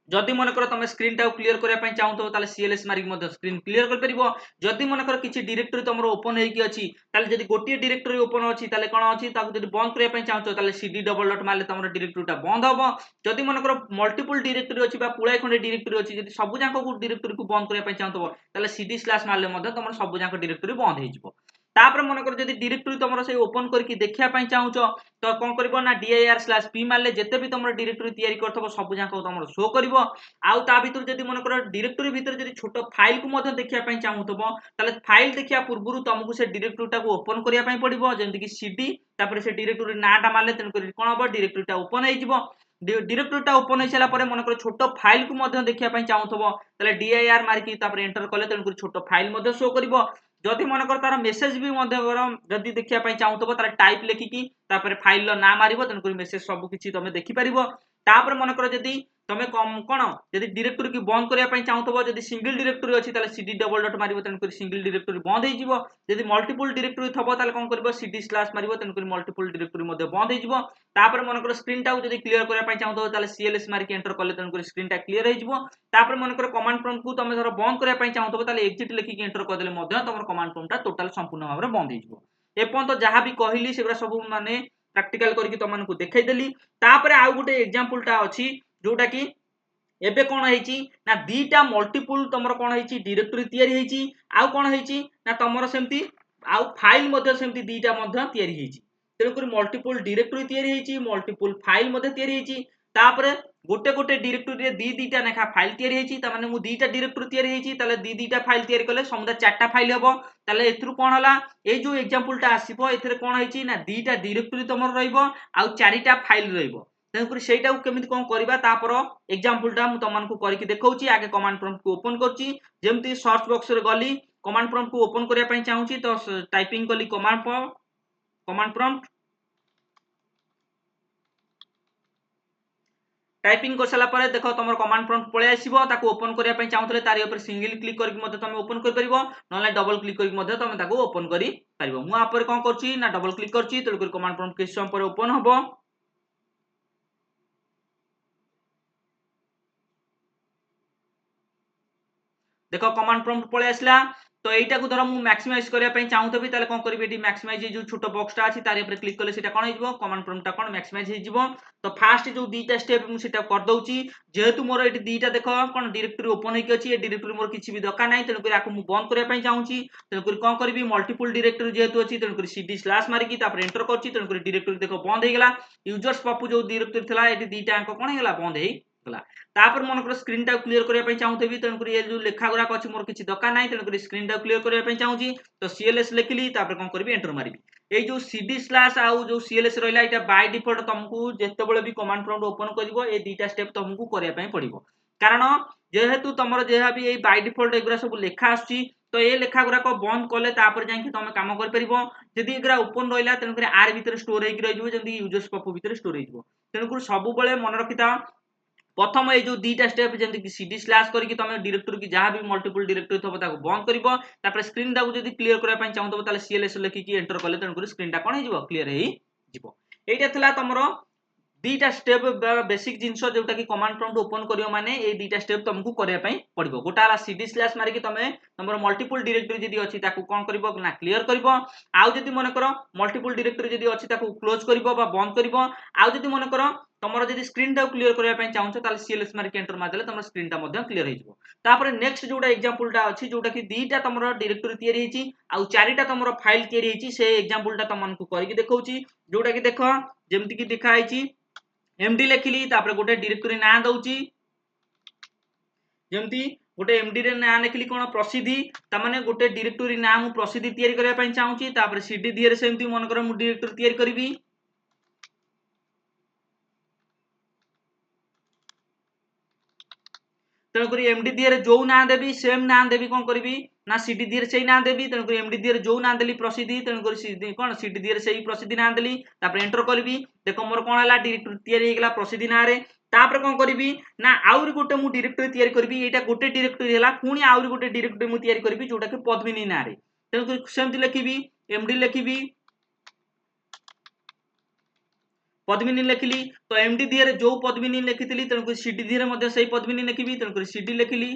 जदि मन कर तुम स्क्रीन टा क्लियर करने चाहूब ताले सीएलएस मारिक स्क्रीन क्लियर कर परिबो जदि मन कर किछि डायरेक्टरी तुम ओपन होइकी अछि ताले जदि गोटिए डायरेक्टरी ओपन अछि ताले कोन अछि ताकू जदि बंद करने चाहूब ताले सीडी डबल डॉट मारले तुम डायरेक्टरी टा बंद हबो जदि मन कर मल्टीपल डायरेक्टरी अछि बा पुळाय खंडे डायरेक्टरी अछि जदि सब जाक को डायरेक्टरी को बंद करने चाहूब ताले सीडी स्लैश मारले मध्ये तुम सब जाक डायरेक्टरी बंद हो जिवो तापर मन कर जदि डायरेक्टरी तुम से ओपन करके देखिया पई चाहूछ तो कौन कर ना dir/p मारले जेते भी तुम डायरेक्टरी तैयारी करथबो सब जाक तुम शो करिवो आउ ता भीतर जदि मन कर डायरेक्टरी भीतर जदि छोट फाइल को मध्ये देखिया पई चाहूथबो ताले फाइल देखिया पूर्वरु तुमको से डायरेक्टरी टा को ओपन करिया पई पड़िबो जेंति कि cd तापर से डायरेक्टरी नाटा मारले तन कर कोन हबो डायरेक्टरी टा ओपन हो जिवो डायरेक्टरी टा ओपन हो साला परे मन कर छोट फाइल को मध्ये देखिया पई चाहूथबो ताले dir मार की तापर एंटर करले तन कर छोट फाइल मध्ये शो करिवो जदि मन कर तार मेसेज भी मध्ये जदि देखिया पई चाहूथबो तार टाइप लिखिकी तापर फाइल लो ना मारिवो तन कर मेसेज सब किछि तमे देखि परिवो तापर मन कर जदि तमे कोन जदि डायरेक्टरी की बंद करिया पई चाहूथबो जदि सिंगल डायरेक्टरी अछि ताले cd डबल डॉट मारिवो तन कर सिंगल डायरेक्टरी बंद हो जिवो जदि मल्टीपल डायरेक्टरी थबो ताले कोन करबो cd स्लैश मारिवो तन कर मल्टीपल डायरेक्टरी मध्ये बंद हो जिवो तापर मन कर स्क्रीन टा जदि क्लियर करिया पई चाहूथबो ताले cls मारि के एंटर करले तन कर स्क्रीन टा क्लियर हो जिवो तापर मन कर कमांड प्रॉम्प्ट को तमे धर बंद करिया पई चाहूथबो ताले एग्जिट लिखि के एंटर कर देले मध्ये तमर कमांड प्रॉम्प्ट टा टोटल संपूर्ण भाबरे बंद हो जिवो एपन तो जहां भी कहली सेगरा सब माने प्रैक्टिकल करके तमनकु देखाई देली तापर आउ गुटे एग्जांपल टा अछि जोटा कि एबे कोन हेची ना दीटा मल्टीपल तमरो कोन हेची डायरेक्टरी तयारी हेची आउ कोन हेची ना तमरो सेमती आउ फाइल मध्ये सेमती दीटा मध्ये तयारी हेची तेनु कर मल्टीपल डायरेक्टरी तयारी हेची मल्टीपल फाइल मध्ये तयारी हेची तापरे गोटे गोटे डायरेक्टरी रे दीटा नेखा फाइल तयारी हेची त माने मु दीटा डायरेक्टरी तयारी हेची ताले दीटा फाइल तयारी कले समुदा चारटा फाइल हबो ताले एथरु कोन हला ए जो एग्जांपल टा आसीबो एथरे कोन हेची ना दीटा डायरेक्टरी तमरो रहइबो आउ चारिटा फाइल रहइबो तेणुकर ସେଇଟାକୁ କେମିତି କଣ କରିବା ତାपर एग्जांपल टा मु तमनको करके देखौची आगे कमांड प्रॉम्प्ट को ओपन करची जेमती सर्च बॉक्स रे गली कमांड प्रॉम्प्ट को ओपन करिया पई चाहूची तो टाइपिंग कली कमांड प्रॉम्प्ट टाइपिंग कर साला परे देखो तमर कमांड प्रॉम्प्ट पळे आसीबो ताको ओपन करिया पई चाहूतले तारि ऊपर सिंगल क्लिक करके मते तमे ओपन कर परिबो नले डबल क्लिक करके मते तमे ताको ओपन करि परिबो मु आ पर कोन करची ना डबल क्लिक करची तेलुकर कमांड प्रॉम्प्ट किछ समय पर ओपन हबो देखो कमांड प्रॉम्प्ट पळे आसला तो एटा को धर मु मैक्सिमाइज करिया पई चाहूतबी ताले कोन करबी एटी मैक्सिमाइज जो छोटो बॉक्स टा अछि तारि ऊपर क्लिक करले सेटा कोन हिजबो कमांड प्रॉम्प्ट टा कोन मैक्सिमाइज हिजबो तो फास्ट जो दीटा स्टेप मु सेटा कर दउची जेहेतु मोर एटी दीटा देखो कोन डायरेक्टरी ओपन होई के अछि ए डायरेक्टरी मोर किछि भी दका नै तेनु करी आकु मु बंद करिया पई चाहूची तेनु करी कोन करबी मल्टीपल डायरेक्टरी जेहेतु अछि तेनु करी cd स्लैश मारि की तापर एंटर करची तेनु करी डायरेक्टरी देखो बंद हे गेला यूजर्स पप्पू जो डायरेक्टरी थला एटी दीटा अंक कोन हे गेला बंद हे गला तापर मन कर स्क्रीन टा क्लियर करिया पई चाहूथबी तेनु करी ए जो लेखा गुरा अछि मोर किछि दका नै तेनु करी स्क्रीन टा क्लियर करिया पई चाहूची तो cls लिखली तापर कोन करबी एंटर मारिबी ए जो cd स्लैश आउ जो cls रहला एटा बाय डिफॉल्ट तुमको जेतेबेले भी कमांड प्रॉम्प्ट ओपन करिवो ए दीटा स्टेप तुमको करिया पई पड़िबो कारण जेहेतु तमरो जेहा भी ए बाय डिफॉल्ट एगुरा सब लेखा आछि तो ए लेखा गुरा को बंद करले तापर जाय कि तमे काम कर परिबो जदी एगुरा ओपन रहला तेनु करी आर भीतर स्टोर हेकि रहिजो जेंति यूजर्स पप्पू भीतर स्टोर हेजिवो तेनु करी सब बेले मन रखिता प्रथम ए जो दीटा स्टेप जेंति कि cd स्लैश करके तमे डायरेक्टरी की जहां भी मल्टीपल डायरेक्टरी थबो ताको बंद करिवो तापर स्क्रीन टाको जदी क्लियर करिया पई चाहतो ताले cls लिखि की एंटर करले तन करी स्क्रीन टा कोन हिजबो क्लियर हेई जिवो एटा थला तमरो दीटा स्टेप बेसिक जिंसो जोटा कि कमांड प्रॉम्प्ट ओपन करियो माने ए दीटा स्टेप तुमको करिया पई पड़िबो गोटा ला cd स्लैश मारि की तमे तमरो मल्टीपल डायरेक्टरी जदी अछि ताको कोन करिवो ना क्लियर करिवो आउ जदी मन करो मल्टीपल डायरेक्टरी जदी अछि ताको क्लोज करिवो बा बंद करिवो आउ जदी मन करो तमरो जदी स्क्रीन टा क्लियर करिया पई चाहछो ताले cls मारि के एंटर मार देले तमरो स्क्रीन टा मध्ये क्लियर हे जिवो तापर नेक्स्ट जोटा एग्जांपल टा अछि जोटा कि दीटा तमरो डायरेक्टरी तयारी हेची आउ चारिटा तमरो फाइल तयारी हेची से एग्जांपल टा तमन को करिके देखौची जोटा कि देखो जेमति कि देखा हेची एमडी लिखिली तापर गोटे डायरेक्टरी ना दउची जेमती गोटे एमडी रे ना लिखिली कोन प्रसिद्धि तामाने गोटे डायरेक्टरी ना मु प्रसिद्धि तयारी करिया पई चाहूची तापर सीडी दियर सेमती मन कर मु डायरेक्टरी तयारी करबी तेणुक एमडी दियर जो ना देवी सेम ना देवी कौन करी ना सीडी दियर से ना देवी तेणुक एमडी दियर जो ना देली प्रसिद्धि तेणुक कौन सीडी दियर से प्रसिद्धि ना देली तापर एंटर करी देख मोर कौन है डायरेक्टरी तैयारी होगला प्रसिद्धि ना रे तापर कौन करी ना आउरी गोटे मु डायरेक्टरी तैयारी करी एटा गोटे डायरेक्टरी है पुणी आउरी गोटे डायरेक्टरी मु तैयारी करी जोटा कि पद्मिनी ना रे तेणुक सेमती लिखिबी एमडी लिखिबी पद्मिनी लिखिली तो एमडी दिहरे जो पद्मिनी लिखिली तेणुक सीडी दिहरे मध्य सही पद्मिनी लिखिबी तेणुक सीडी लिखिली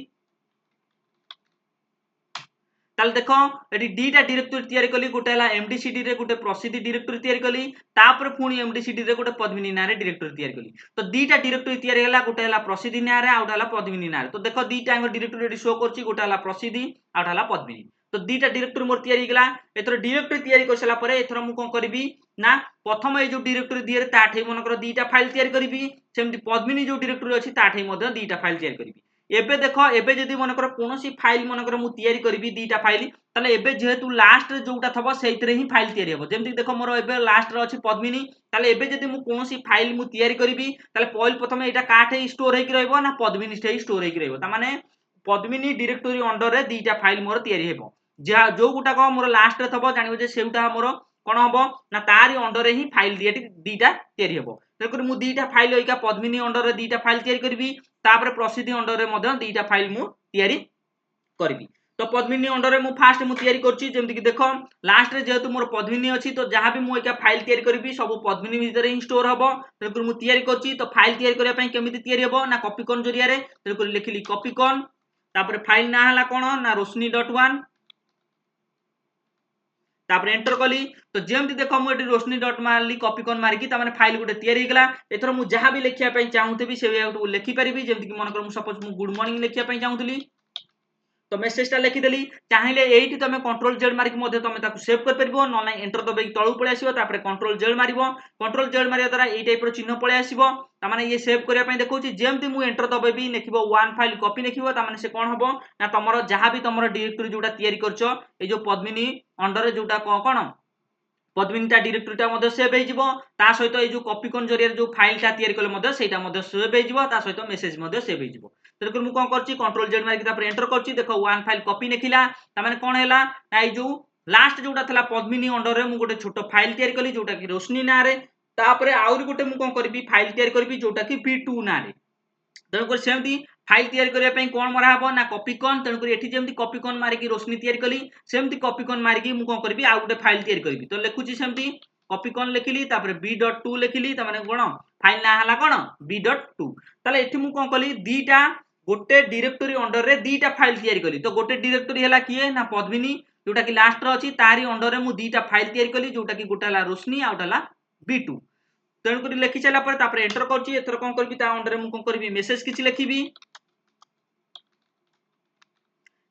ताल देख ये दीटा डायरेक्टरी तैयारी कली गोटे है एमडी सीडी रे गोटे प्रसिद्धि डायरेक्टरी तैयारी कली तापर पुणी एमडी सीडी रे गोटे पद्मिनी ना रे डायरेक्टरी तैयारी कली तो दीटा डायरेक्टरी तैयारी हैला गोटे है प्रसिद्धि ना रे आउटा है पद्मिनी ना रे तो देख दीटा डायरेक्टरी शो करछि गोटे है प्रसिद्धि आउटा है पद्मिनी तो दीटा डायरेक्टरी मोर तैयारी गला एथर डायरेक्टरी तैयारी कर सला परे एथर मु कोन करबी ना प्रथम ए जो डायरेक्टरी दियर ताठे मनकर दीटा फाइल तैयारी करबी सेमती पद्मिनी जो डायरेक्टरी अछि ताठे मध्य दीटा फाइल तैयारी करबी एबे देख एबे जदि मनकर कोनोसी फाइल मनकर मु तैयारी करबी दीटा फाइल ताले एबे जेहेतु लास्ट रे जोटा थबो सेइतरे ही फाइल तैयारी हेबो जेमति देखो मोर एबे लास्ट रे अछि पद्मिनी ताले एबे जदि मु कोनोसी फाइल मु तैयारी करबी ताले पहिले प्रथमे एटा काठे स्टोर हेकि रहइबो ना पद्मिनी स्टे स्टोर हेकि रहइबो ता माने पद्मिनी डायरेक्टरी अंडर रे दीटा फाइल मोर तैयारी हेबो जा जो गुटा को मोर लास्ट रे थबो जानिबो जे सेउटा मोर कोन हबो ना तारी अंडर रे ही फाइल दीटा तैयारी हेबो तेकर मु दीटा फाइल होइका पद्मिनी अंडर रे दीटा फाइल तैयारी करबी तापर प्रसिद्धि अंडर रे मध्य दीटा फाइल मु तैयारी करबी तो पद्मिनी अंडर रे मु फास्ट मु तैयारी करछि जेमति कि देखो लास्ट रे जेहेतु मोर पद्मिनी अछि तो जहां भी मु एका फाइल तैयारी करबी सब पद्मिनी भीतर ही स्टोर हबो तेकर मु तैयारी करछि तो फाइल तैयारी करिया पई केमिति तैयारी हबो ना कॉपी कॉन जरिया रे तेकर लिखिली कॉपी कॉन तापर फाइल ना हला कोन ना रोशनी.1 तापर एंटर कली तो जेमति देखो मु एटी रोशनी.1 मारली कॉपी कॉन मारिकी ता माने फाइल गुटे तैयारी हेगला एथरो मु जहां भी लिखिया पई चाहूतेबी से लिखि परिबी जेमति कि मन कर मु सपोज मु गुड मॉर्निंग लिखिया पई चाहूतली तो मेसेजटा लिखिदेली चाहिले एइटी तमे कंट्रोल जेड मारिक मध्ये तमे ताकू सेव कर परबो न लाइन एंटर दबेकी तळु पळे आसीबो तापर कंट्रोल जेड मारिबो कंट्रोल जेड मारिया द्वारा एई टाइप रो चिन्ह पळे आसीबो ता माने ये सेव करिया पई देखौची जेमति मु एंटर दबेबी लिखिबो वन फाइल कॉपी लिखिबो ता माने से कोन हबो ना तमरो जहां भी तमरो डायरेक्टरी जोटा तयारी करछो ए जो पद्मिनी अंडर जोटा कोन पद्मिनीटा डायरेक्टरीटा मध्ये सेव हेजिबो ता सहित ए जो कॉपी कोन जरिया जो फाइलटा तयारी कले मध्ये सेटा मध्ये सेव हेजिबो ता सहित मेसेज मध्ये सेव हेजिबो तेकर मु कोन करछि कंट्रोल जेड मारि के तापर एंटर करछि देखो वन फाइल कॉपी लिखिला ता माने कोन हैला ए जो लास्ट जोटा थला पद्मिनी अंडर रे मु गोटे छोटो फाइल तयारी कली जोटा कि रोशनी ना रे तापर आउरी गोटे मु कोन करबी फाइल तयारी करबी जोटा कि v2 ना रे तेणुकर सेमती फाइल तैयारी करिया पई कोन मरा हबो ना कॉपी कॉन तेणुकर एठी जेमती कॉपी कॉन मारि कि रोशनी तैयारी कली सेमती कॉपी कॉन मारि कि मु कोन करबी आ गोटे फाइल तैयारी करबी तो लिखुची सेमती कॉपी कॉन लिखिली तापर b.2 लिखिली त माने कोन फाइल ना हला कोन b.2 ताले एठी मु कोन कली दीटा गोटे डायरेक्टरी अंडर रे दीटा फाइल तैयारी कली तो गोटे डायरेक्टरी हला किए ना पद्मिनी जोटा कि लास्ट रो अछि तारी अंडर रे मु दीटा फाइल तैयारी कली जोटा कि गोटा हला रोशनी आ गोटा हला b2 तेणुक लिखि सारा पर तापर एंटर करछि एथर कोन करबी ता अंडर मु कोन करबी मेसेज किछि लिखिबी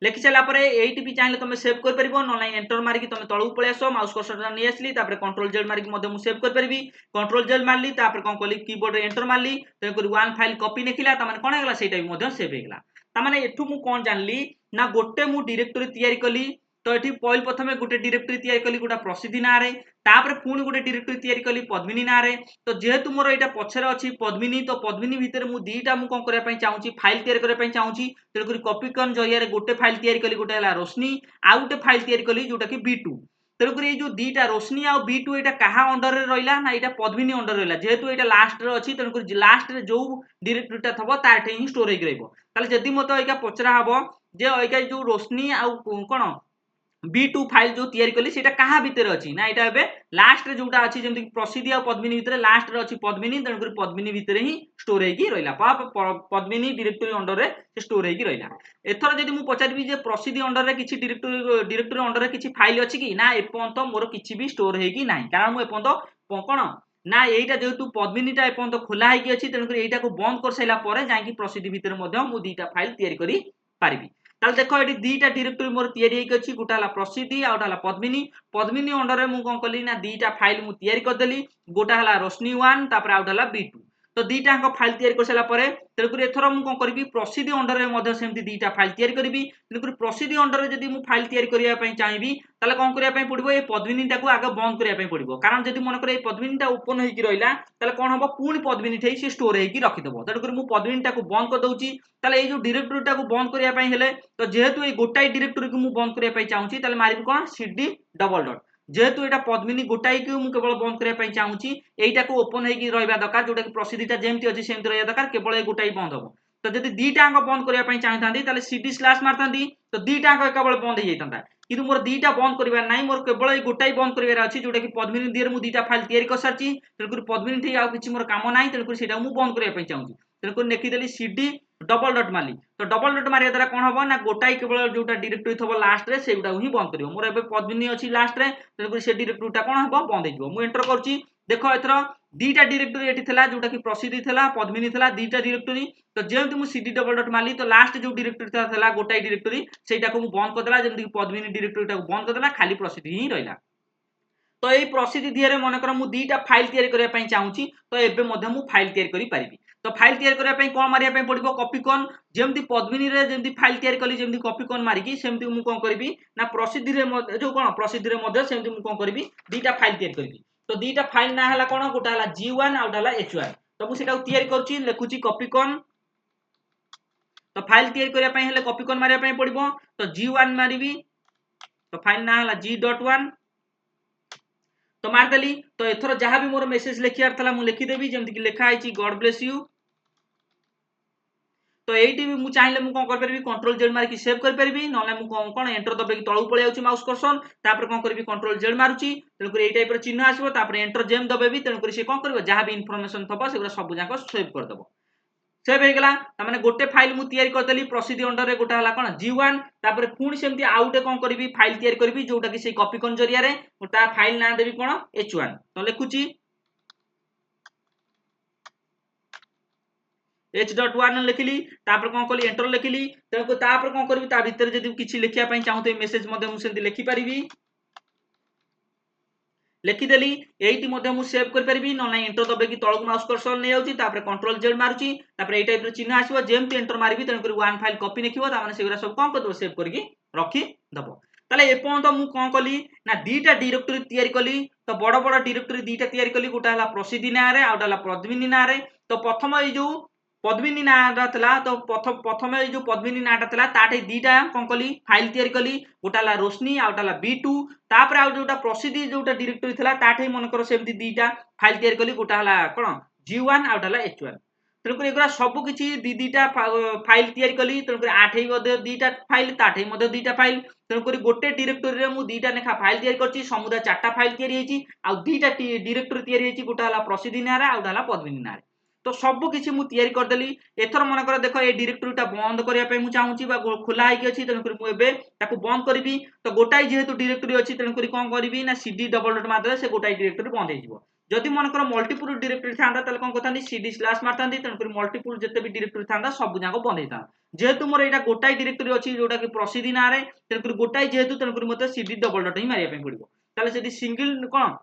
लिखि सारा पर एइटी भी चाहिले तमे सेव कर परिबो न लाइन एंटर मारि कि तमे तळु पळे आसो माउस कर्सर नै आसली तापर कंट्रोल जेड मारि कि मध्ये मु सेव कर परिबी कंट्रोल जेड मारली तापर कोन कली कीबोर्ड रे एंटर मारली तेणुक वन फाइल कॉपी लिखिला त माने कोन हेगला सेटा भी मध्ये सेव हेगला त माने एठु मु कोन जानली ना गोटे मु डायरेक्टरी तयारी कली तो एठी पहिले प्रथमे गोटे डायरेक्टरी तयारी कली गोटा प्रसिद्धि ना रे तापर पुणी गोटे डायरेक्टरी तयारी कली पद्मिनी ना रे तो जेहेतु मोर एटा पछरे अछि पद्मिनी तो पद्मिनी भितर मु दीटा मु कोन करिया पई चाहूची फाइल तयारी करिया पई चाहूची तेल करी कॉपी कन जरिया रे गोटे फाइल तयारी कली गोटे हला रोशनी आ गोटे फाइल तयारी कली जोटा कि b2 तेल करी ए जो दीटा रोशनी आ b2 एटा कहा अंडर रे रहिला ना एटा पद्मिनी अंडर रहिला जेहेतु एटा लास्ट रे अछि तेल करी लास्ट रे जो डायरेक्टरीटा थबो ताठे ही स्टोर हेक रहइबो ताले जदी मतो एका पचरा हबो जे एका जो रोशनी आ कोन b2 फाइल जो तयारी कली सेटा कहा भीतर अछि ना एटा एबे लास्ट रे जोटा अछि जेमति प्रसिद्धि आ पद्मिनी भीतर लास्ट रे अछि पद्मिनी तेन करी पद्मिनी भीतर ही स्टोर हेकी रहिला पद्मिनी डायरेक्टरी अंडर रे स्टोर हेकी रहिला एथर जदी मु पचारबी जे प्रसिद्धि अंडर रे किछि डायरेक्टरी अंडर रे किछि फाइल अछि कि ना एपंत मोर किछि भी स्टोर हेकी नाही कारण मु एपंत कोन ना एटा जेहेतु पद्मिनीटा एपंत खोला हेकी अछि तेन करी एटा को बंद कर सैला परे जाई कि प्रसिद्धि भीतर मध्ये मु दीटा फाइल तयारी करी पारिबी ताल देखो एटी दीटा डायरेक्टरी मोर तयारी हेक अछि गोटा हला प्रसिद्धि आ गोटा हला पद्मिनी पद्मिनी अंडर रे मु कोन कली ना दीटा फाइल मु तयारी कर देली गोटा हला रोशनी 1 तापर आ गोटा हला b2 तो दीटा फाइल तैयारी कर सारा परे तेणुकर एथर मु कौन करी प्रसिद्धि अंडर में सेमती दीटा फाइल तैयारी करी तेणुकर प्रसिद्धि अंडर जदि मु फाइल तैयारी करने चाहिए ताले कौन करने पड़ो ये पद्मिनीटा को आगे बंद करने पड़ो कारण जब मनकर ये पद्मिनीटा ओपन होकर रहा ताले कौन हम पुणी पद्मिनी थे सी स्टोर होकर रखिदेव तेणुकर मुझे पद्मिनीटा को बंद कर दूसरी ताले ये जो डिरेक्टरीटा को बंद करने तो जेहेतु ये गोटाई डिरेक्टरी को मुझे बंद करने चाहिए ताले मारिबी कौन cd डबल डॉट जेहेतु यहाँ पद्मिनी गोटाई को मुझे केवल बंद करने चाहिए यहीटा को ओपन होकर रहा दरकार जोटा कि प्रसिद्धिटा जमी अच्छी सेमती रहा दरकार केवल ये गोटाई बंद हम तो जब दीटा बंद करने चाहिए cd स्लैश मारता तो दीटा केवल बंद हो जाता कि मोर दीटा बंद करार ना मोर केवल ये गोटाई बंद करार अच्छी जोटा कि पद्मिनी दिए मुझे दीटा फाइल तैयारी कर सारी तेणुक पद्मिनी ठी आउ किसी मोर काम ना तेणुक मुझे बंद करने चाहिए तेणुक लिखिदेली cd डबल डॉट मारली तो डबल डॉट मारिया द्वारा कौन हम ना गोटाई केवल जो डिरेक्टरी थब लास्ट रे से ही बंद कर मोर ए पद्मिनी अच्छी लास्ट रे तेणुक से डिरेक्टरीटा कौन हम बंद हो मुझे एंटर करुँच देख एथर दीटा डिरेक्टरी ये जोटा कि प्रसिद्धि थी पद्मिनी थी दीटा डिरेक्टरी तो जमी मुझे cd डबल डॉट मारली तो लास्ट जो डिरेक्टरी था गोटाई डिरेक्टरी से बंद करदेला जमी पद्मिनी डिरेक्टरीटा बंद करदेला खाली प्रसिद्धि ही रहा तो ये प्रसिद्धि दिहरे मनकर मुझे दीटा फाइल तैयारी करने चाहिए तो एबे मु फाइल तैयारी करी तो फाइल तैयारी करने कौन मारिया पड़ो कॉपीकॉन जमी पद्मिनी रे जमी फाइल तैयारी कली जमी कॉपीकॉन मारिकी सेमती मुझे कौन करी ना प्रसिद्धि जो कौन प्रसिद्धि सेमती मुझे कौन करी दीटा फाइल तैयारी करी तो दीटा फाइल ना है कौन गोटा है G1 आउ गोटा H1 तो मुझे तैयारी करुँची लिखुची कॉपीकॉन तो फाइल तैयारी करने कॉपीकॉन मारिया पड़ो तो G1 मारिबी तो फाइल ना है G.1 तो मारदेली तो एथर जहाँ भी मोर मेसेज लिखार था मुझे लिखिदेवी जमी कि लिखाई गॉड ब्लेस यू तो ये भी मुझे चाहिए मुझे कौन करी कंट्रोल जेड मारिकी सेव करी ना कौन एंटर दबे तलू पलि जाऊँ माउस कर्सन तापर कौन करी कंट्रोल जेड मारुची तेणुक ये टाइप चिन्ह आसो एंटर जेम दबे तेणुक सी कौन कर जहाँ भी इनफर्मेशन थब से सब जाक सेव करदेव सेव हो गला ताने गोटे फाइल मु तैयारी करदेली प्रसिद्धि अंडर रे गोटा हला कोन G1 तापर पुणी सेमती आउटे कोन करबी फाइल तैयारी करबी जोटा कि से कॉपीकॉन जरिया रे गोटा फाइल ना देबी कोन H1 तो लिखुची H.1 लिखिली तापर कोन कली एंटर लिखिली तेको तापर कोन करबी ता भीतर जदी किछि लिखिया पई चाहू तो मेसेज मध्ये मु सेमती लिखि परिबी लिखिदेली यही मुझे सेव करी ना एंटर दबे कि तौक माउस कर्सर नहीं जाऊँगी कंट्रोल जेड मारुची ये टाइप चिन्ह आसो जमी एंटर मारि तेणुक वन फाइल कपी लिखो से सब कौन कर सेव करके रखीदेव ताले एपर्यंत मुझे कौन कली ना दीटा डिरेक्टरी तैयारी कली तो बड़ बड़ डिरेक्टरी दीटा तैयारी कली गोटा है प्रसिद्धि ना आउटा पद्मिनी ना तो प्रथम ये जो पद्मिनी नाटा था तो प्रथम जो पद्मिनी नाटा था ताटे दीटा कौन कली फाइल तैयारी कली गोटा है रोशनी आउटा B2 तापर आउ जोटा प्रसिद्धि जोटा डिरेक्टरी था ताटे मनकर सेमती दीटा फाइल तैयारी कली गोटा है कौन G1 आउटा H1 तेणुक एगुरा सबकि दीटा फाइल तैयारी कली तेणुक आठे दीटा फाइल ताठे दीटा फाइल तेणुक गोटे डिरेक्टरी में दीटा लेखा फाइल तैयारी करछि समुदाय 4टा फाइल तैयारी होइछि आ दीटा डिरेक्टरी तैयारी होइछि गोटा है प्रसिद्धि ना आउटा है पद्मिनी ना तो सब किसी मुझे तैयारी करदेली एथर मनकर देख ये डिरेक्टरीटा बंद करने चाहूँगी खोला होगी अच्छी तेणुक मुझे बंद करी तो गोटाई जेहेतु डिरेक्टरी अच्छी तेणुक कौन करी ना cd डबल डॉट मारदे से गोटाई डिरेक्टरी बंद हो जदि मनकर मल्टीपुल डिरेक्टरी था कौन करता cd स्लैश मारता तेणुक मल्टीपुल जिते भी डिरेक्टरी था सब जाक बंद होता जेहेतु मोर यहाँ गोटाई डिरेक्टरी अच्छी जोटा कि प्रसिद्धि ना तेणुक गोटाई जेहेतु तेणुक मतलब cd डबल डॉट ही मारिया पड़ो ताले सिंगल कौन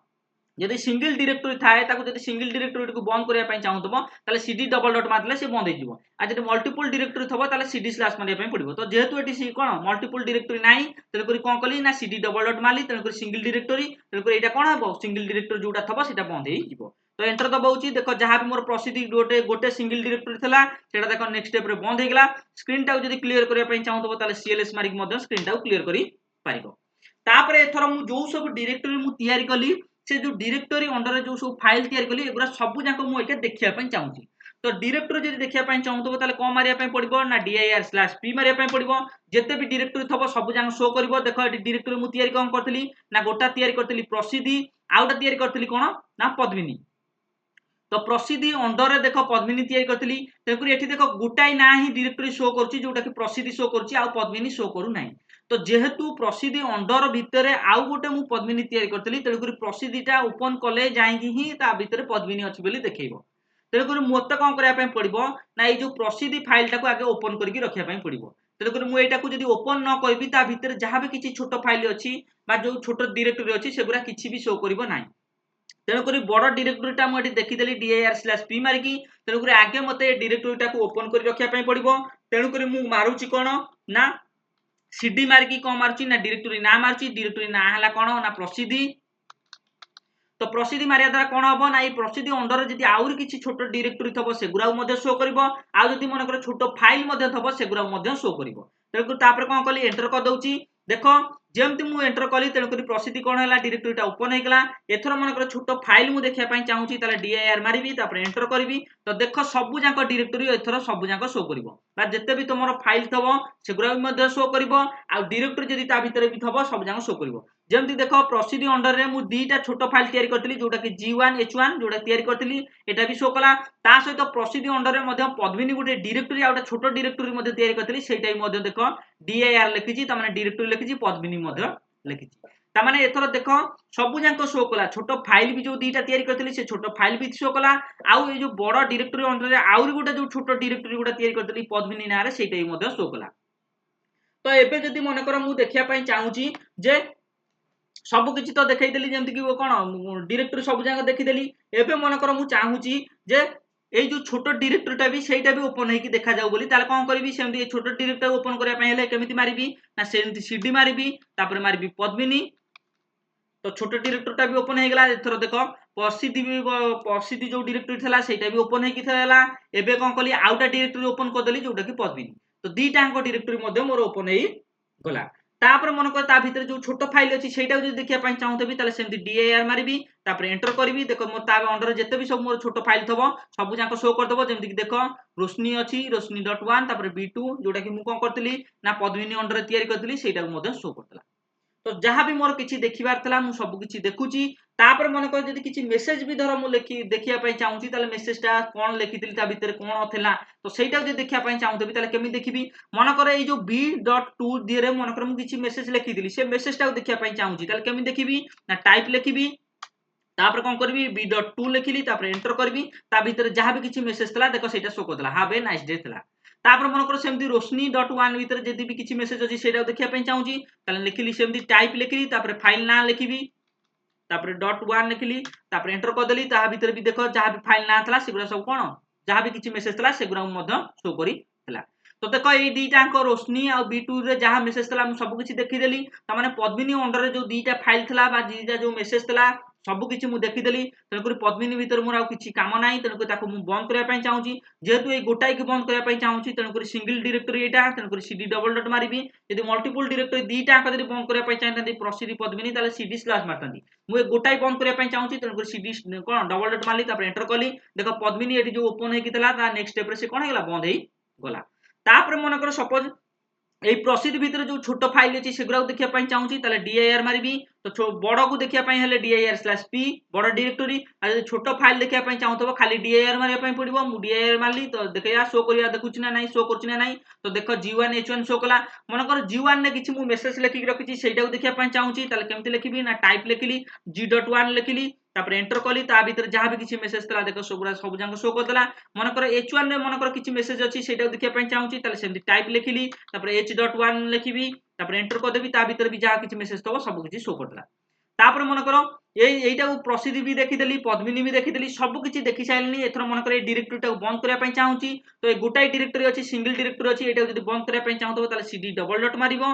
जदि सिंगल डिरेक्टरी थाए जदि सिंगल डिरेक्टरी को बंद करने चाहूब ताले cd डबल डॉट मारदेले से बंद हो आज जब मल्टीपुल डिरेक्टरी थब ताले cd स्लैश मारिया पड़ो तो जेहेतु ये कौन मल्टीपुल डिरेक्टरी ना तेणुक कौन कली ना cd डबल डॉट मारली तेणुक सिंगल डिरेक्टरी तेणुक यहाँ कौन हम सिंगल डिरेक्टरी जोटा थब से बंद हो तो एंटर दबाऊँ देख जहाँ भी मोर प्रसिद्धि गोटे गोटे सिंगल डिरेक्टरी था से देख नेक्स्ट स्टेप बंद होगा स्क्रीन टाक जब क्लीयर करने चाहूब ताले cls मारिक स्क्रीन टाक क्लीयर कर एथर मु जो सब डिरेक्टरी मु तैयारी कली से जो डिरेक्टरी अंडर जो सब फाइल तैयारी कली एगुरा सब जाक मुझे देखा चाहूँगी तो डिरेक्टरी जब देखा चाहूब ताले कौन मारिया पड़ो ना dir स्लैश p मारिया पड़ो जिते भी डिरेक्टरी थब सब जाक शो कर देख ये डिरेक्टरी मुझे तैयारी कौन करी ना गोटा तैयारी करी प्रसिद्धि आउटा तैयारी करी कौन ना पद्मिनी तो प्रसिद्धि अंडर देख पद्मिनी तैयारी करी तेणुक ये देख गोटाई ना ही डिरेक्टरी शो करोटा कि प्रसिद्धि शो कर पद्मिनी शो करूना तो जेहेतु प्रसिद्धि अंडर भितर आउ गोटे मु पद्मिनी तैयारी करी तेणुक प्रसिद्धिटा ओपन कले जा भितर पद्मिनी अच्छी बोली देखो तेणुक मत कौन करने पड़ो ना ये जो प्रसिद्धि फाइल टाक आगे ओपन करके रखापी पड़ो तेणुक मुझे ओपन न करी भितर जहाँ भी किसी छोट फाइल अच्छी जो छोट डिरेक्टरी अच्छी सेगुरा किसी भी शो करना तेणुक बड़ डिरेक्टोरीटा मुझे देखीदेली dir/p मारिकी तेणुक आगे मत डिरेक्टोरीटा को ओपन कर रखापी पड़ो तेणुक मारुची कौन ना cd मारिकी कौन मारुची ना डिरेक्टोरी ना मारुची डिरेक्टोरी ना है कौन ना प्रसिद्धि तो प्रसिद्धि मारिया द्वारा कौन हम ना प्रसिद्धि अंडर जब आउरी किसी छोट डिरेक्टोरी थब सेगुरा शो कर मनकर छोट फाइल थब सेगुरा शो कर तेणुक कौन कली एंटर करदे देख जमती मुझे एंटर कली तेणुक प्रसिद्धि कौन है डिरेक्टोरीटा ओपन होगा एथर मनकर छोट फाइल मुझे देखा चाहूँगी dir मारिबी एंटर करी तो देख सबू जाक डिरेक्टोरी एथर सबू जाक शो कर जिते भी तुम फाइल थब सेगुरा शो कर डिरेक्टोरी जदि ता भितर भी थब सब जाक शो कर जमती देख प्रसिद्धि अंडर में मुझे दुईटा छोट फाइल तैयारी करती जोटा कि G1 H1 जोटा तैयारी करती एटा भी शो कला ता सहित प्रसिद्धि अंडर में पद्मिनी गोटे डिरेक्टोरी आ छोट डिरेक्टोरी तैयारी करती सेटा देख dir लिखी तमाने डिरेक्टोरी लिखी पद्मिनी लिखी तामाने एथर देख सबू जाक शो कला छोट फाइल भी जो दुईटा तैयारी करती से छोट फाइल भी शो कला आउ ये जो बड़ डिरेक्टोरी अंडर आउरी गोटे जो छोट डिरेक्टोरी गोटा तैयारी करती पद्मिनी ना रे सेटा भी शो कला तो एबे जदि मनकर मु देखिया चाहूँगी जे सब किछि तो देखैदेली जेमति कि कौन डिरेक्टोरी सब जाक देखीदेली एबे मनकर मु चाहूँगी जे এই जो छोट डिरेक्टोरीटा भी सेटा भी ओपन होइकी देखा जाऊ बोली ताले कोन करबी सेमति छोट डिरेक्टोरी ओपन करिया पय हेले केमिति मारिबी ना सेमति सीडी मारिबी तापर मारिबी पद्मिनी तो छोट डिरेक्टोरीटा भी ओपन हेगला एथरो देखो प्रसिद्धि जो डिरेक्टोरी थला सेटा भी ओपन होइकी थला एबे कोन कली आउटा डिरेक्टोरी ओपन कर देली जोटा कि पद्मिनी तो दीटा अंक डिरेक्टोरी मध्ये मोर ओपन हेई गला तापर मनकर ता भितर जो छोट फाइल अछि सेटा जदि देखिया पय चाहूतबी ताले सेमति dir मारिबी तापर एंटर करबी देखो मो ता अंडर जते भी सब मोर छोट फाइल थबो सब जाक शो कर देबो जेमति कि देखो रोशनी अछि रोशनी.1 तापर b2 जोटा कि मु कोन करतली ना पद्मिनी अंडर तैयारी करतली सेटा मध्ये शो करतला तो जहाँ भी मोर किछि देखिबार थला मु सब किछि देखुची तापर मन कर जदि किछि मेसेज भी धर मु लिखि देखिया पय चाहूची ताले मेसेजटा कोन लिखितली ता भितर कोन थला तो सेटा जदि देखिया पय चाहूतबी ताले केमि देखिबी मन कर ए जो b.2 दिरे मन कर मु किछि मेसेज लिखितली से मेसेजटा देखिया पय चाहूची ताले केमि देखिबी ना टाइप लिखिबी तापर कोन करबी b.2 लिखिली तापर एंटर करबी ता भितर जहाँ भी किछि मेसेज थला देखो सेटा शो करदला हैव ए नाइस डे थला तापर मन कर सेमति रोशनी.1 भीतर जदि भी किछि मेसेज अछि सेटा देखिया पय चाहूची ताले लिखिली सेमति टाइप लिखिली तापर फाइल ना लिखिबी तापर .1 लिखिली तापर एंटर कर देली ता भीतर भी देखो जहाँ भी फाइल ना थला सेगुरा सब कोन जहाँ भी किछि मेसेज थला सेगुरा मध्य शो करी थला तो देखो ये दुईटा अंक रोशनी आ b2 रे जहाँ मेसेज थला हम सब किछि देखि देली त माने पद्मिनी अंडर रे जो दुईटा फाइल थला बा दुईटा जो मेसेज थला सब किछि मु देखिदेली तेणुकर पद्मिनी भीतर मोर आ किछि काम नाही तेणुकर ताको मु बंद करिया पय चाहूची जेहेतु ए गोटाई के बंद करिया पय चाहूची तेणुकर सिंगल डायरेक्टरी एटा तेणुकर cd डबल डॉट मारिबी यदि मल्टीपल डायरेक्टरी दुईटा अंक जदि बंद करिया पय चाहतंती प्रसिद्धि पद्मिनी ताले cd स्लैश मारतंती मु ए गोटाई बंद करिया पय चाहूची तेणुकर cd कोन डबल डॉट मारली तापर एंटर कली देखो पद्मिनी एटी जो ओपन हेकी थला ता नेक्स्ट स्टेप रे से कोन हेगला बंद हेई गला तापर मन कर सपोज এই প্রসিদ্ধ ভিতরে যে ছোট ফাইল আছে সেগুলো দেখিয়া পাই চাহুছি তাহলে dir মারিবি তো বড় কু দেখিয়া পাই হলে dir/p বড় ডিরেক্টরি আর যদি ছোট ফাইল দেখিয়া পাই চাহুতব খালি dir মারিয়া পাই পড়িবো মু dir মারলি তো দেখিয়া শো করিয়া দেখুছি না নাই শো করছি না নাই তো দেখো G1 H1 শো কলা মনে কর G1 নে কিছু মু মেসেজ লিখি রাখিছি সেইটাও দেখিয়া পাই চাহুছি তাহলে কেমতি লিখিবি না টাইপ লিখিলি G.1 লিখিলি तापर एंटर कली ता भीतर जहाँ भी किसी मेसेज तला देखो सबुरा सब जांक शो कर देला मन कर H1 रे मन कर किसी मेसेज अछि सेटा देखिया पय चाहूची ताले सेमति टाइप लिखिली तापर H.1 लिखिबी तापर एंटर कर देबी ता भीतर भी जहाँ किसी मेसेज तबो सब किछि शो कर देला तापर मन कर एइटा प्रसिद्धि भी देखिदेली पद्मिनी भी देखिदेली सब किछि देखि साइलनी एथर मन कर ए डायरेक्टरीटा बंद करिया पय चाहूची तो ए गोटाई डायरेक्टरी अछि सिंगल डायरेक्टरी अछि एटा जदि बंद करिया पय चाहूतबो ताले cd डबल डॉट मारिबो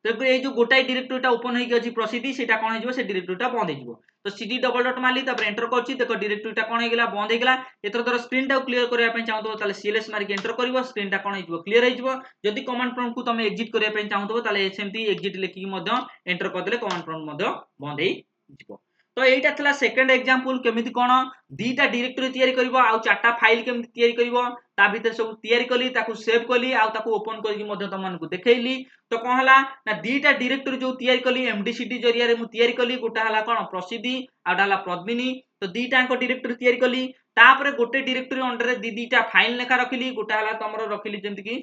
तो ये जो गोटाई डायरेक्टरीटा ओपन होइकी अछि प्रसिद्धि सेटा कोन हेजिवो से डायरेक्टरीटा बंद हेजिवो तो cd डबल डॉट मारली तापर एंटर करछि देखो डायरेक्टरीटा कोन हेगला बंद हेगला एतर दर स्क्रीनटा क्लियर करिया पय चाहतो ताले cls मारिक एंटर करिवो स्क्रीनटा कोन हेजिवो क्लियर हेजिवो जदि कमांड प्रॉम्प्ट को तमे एग्जिट करिया पय चाहतो ताले सेमति एग्जिट लिखि मध्य एंटर कर देले कमांड प्रॉम्प्ट मध्य बंद हेइ जिवो तो एटा थला सेकंड एग्जांपल केमिति कोन दीटा डायरेक्टरी तयारी करिवो आ चारटा फाइल केमिति तयारी करिवो ता भीतर सब तयारी कली ताकू सेव कली आ ताकू ओपन करके मध्य तमन को देखैली तो कोन हला ना दीटा डायरेक्टरी जो तयारी कली एमडीसीडी जरिया रे मु तयारी कली गोटा हला कोन प्रसिद्धि आ हला पद्मिनी तो दीटा अंक डायरेक्टरी तयारी कली तापरे गोटे डायरेक्टरी अंडर रे दीटा फाइल लेखा रखिली गोटा हला तमरो रखिली जेंति की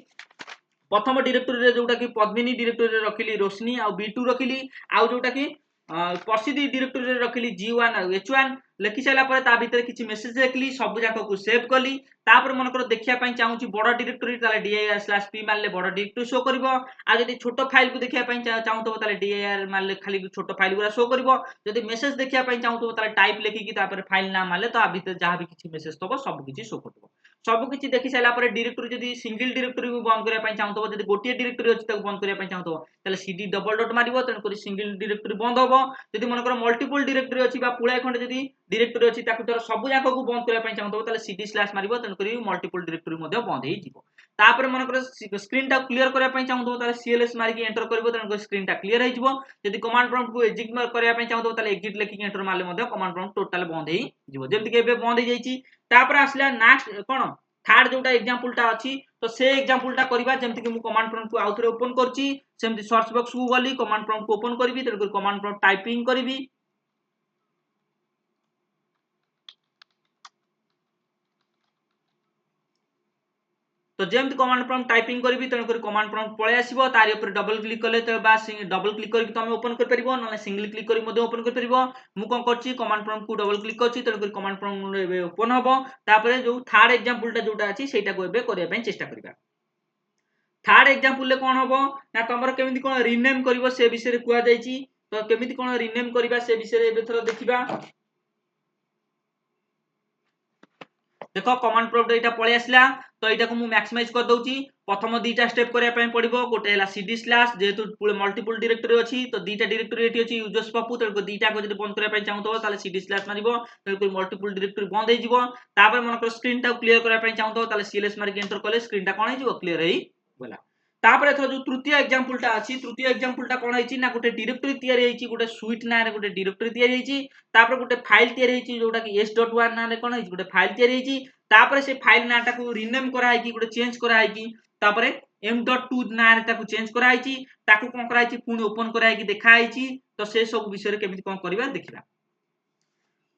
प्रथम डायरेक्टरी रे जोटा की पद्मिनी डायरेक्टरी रे रखिली रोशनी आ b2 रखिली आ जोटा की प्रसिद्ध डायरेक्टरी रखिली G1 और H1 लिखि सारा पर ता भीतर किछि मेसेज लिखली सब जाक को सेव कली तापर मनकर देखिया पई चाहूची बड़ डायरेक्टरी ताले dir/p मारले बड़ डायरेक्टरी शो करबो आ जदी छोटो फाइल को देखिया पई चाहूतो ताले dir मारले खाली छोटो फाइल गुरा शो करबो जदी मेसेज देखिया पई चाहूतो ताले टाइप लेखि कि तापर फाइल नाम मारले तो आ भीतर जहां भी किछि मेसेज तबो सब किछि शो करबो सब किछि देखि सारा पर डायरेक्टरी जदी सिंगल डायरेक्टरी को बंद करिया पई चाहूतो जदी गोटिए डायरेक्टरी अछि ताको बंद करिया पई चाहूतो ताले cd डबल डॉट मारिबो तन करी सिंगल डायरेक्टरी बंद होबो जदी मनकर मल्टीपल डायरेक्टरी अछि बा पुळाय खंड जदी डायरेक्टरी अछि ताकु तर सब जाक को बंद करिया पई चाहूतो ताले cd स्लैश मारिबो तन करी मल्टीपल डायरेक्टरी मध्ये बंद हेइ जिवो तापर मनकर स्क्रीन टा क्लियर करिया पई चाहूतो ताले cls मारि के एंटर करबो तन करी स्क्रीन टा क्लियर हेइ जिवो जदी कमांड प्रॉम्प्ट को एग्जिट करिया पई चाहूतो ताले एग्जिट लिखि एंटर मारले मध्ये कमांड प्रॉम्प्ट टोटल बंद हेइ जिवो जेमति के एबे बंद हेइ जाईची तापर आसला नेक्स्ट कोन थर्ड जोटा एग्जांपल टा अछि तो से एग्जांपल टा करबा जेमति कि मु कमांड प्रॉम्प्ट को आउथरे ओपन करची सेमति सर्च बॉक्स को गली कमांड प्रॉम्प्ट को ओपन करबी तन कमांड प्रॉम्प्ट टाइपिंग करबी तो जेमति कमांड प्रॉम्प्ट टाइपिंग करबी तन कर कमांड प्रॉम्प्ट पळे आसीबो तारि ऊपर डबल क्लिक करले तो बा डबल क्लिक करके तुम ओपन कर परिबो न सिंगल क्लिक करी मध्ये ओपन कर परिबो मु कोन करची कमांड प्रॉम्प्ट को डबल क्लिक करची तन कर कमांड प्रॉम्प्ट एबे ओपन होबो तापरे जो थर्ड एग्जांपल टा जोटा अछि सेटा को एबे करिया पई चेष्टा करबा थर्ड एग्जांपल ले कोन होबो ना तमर केमिति कोन रीनेम करबो से विषय रे कुआ जाईची तो केमिति कोन रीनेम करबा से विषय रे एबे थरो देखिबा देखो कमांड प्रॉम्प्ट एटा पळे आसला तो एटा को मु मैक्सिमाइज कर दउची प्रथम दीटा स्टेप करिया पई पड़िबो गोटे हला cd स्लैश जेतु मल्टीपल डायरेक्टरी अछि तो दीटा डायरेक्टरी एटी अछि यूजर्स पपु तो दीटा को जदी बंद करिया पई चाहूतो ताले cd स्लैश मारिबो तो मल्टीपल डायरेक्टरी बंद हेइ जिवो तापर मनकर स्क्रीन टा क्लियर करिया पई चाहूतो ताले cls मारि के एंटर करले स्क्रीन टा कोन हेइ जिवो क्लियर हेइ गला तापर एथरो जो तृतीय एग्जांपल टा अछि तृतीय एग्जांपल टा कोन हेइची ना गोटे डायरेक्टरी तयारी हेइची गोटे स्वीट ना रे गोटे डायरेक्टरी तयारी हेइची तापर गोटे फाइल तयारी हेइची जोटा कि s.1 ना रे कोन हेइची गोटे फाइल तयारी हेइची तापर से फाइल नाटा को रीनेम करा है कि गोटे चेंज करा है कि तापर m.2 ना रे ताको चेंज करा है ताको कोन करा है पुनी ओपन करा है कि देखा है तो से सब विषय रे केमिति कोन करबा देखिबा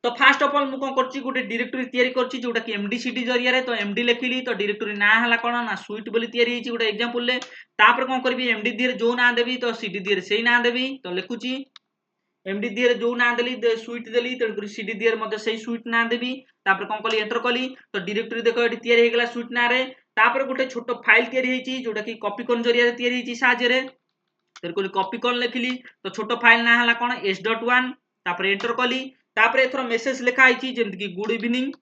तो फास्ट ऑफ ऑल मु कोन करची गोटे डायरेक्टरी तयारी करची जोटा कि mdcd जरिया रे तो md लिखिली तो डायरेक्टरी ना हला कोन ना स्वीट बोली तयारी हेची गोटे एग्जांपल ले तापर कोन करबी md दिरे जो ना देबी तो cd दिरे सेही ना देबी तो लिखुची md दिरे जो ना देली स्वीट देली तो cd दिरे मध्ये सेही स्वीट ना देबी तापर कोन कली एंटर कली तो डायरेक्टरी देखो एटी तयारी हेगला स्वीट ना रे तापर गोटे छोटो फाइल तयारी हेची जोटा कि कॉपी कॉन जरिया रे तयारी हेची साजे रे तेर कोली कॉपी कॉन लिखिली तो छोटो फाइल ना हला कोन s.1 तापर एंटर कली तापर एथरो मेसेज लिखा आइची जेमति कि गुड इवनिंग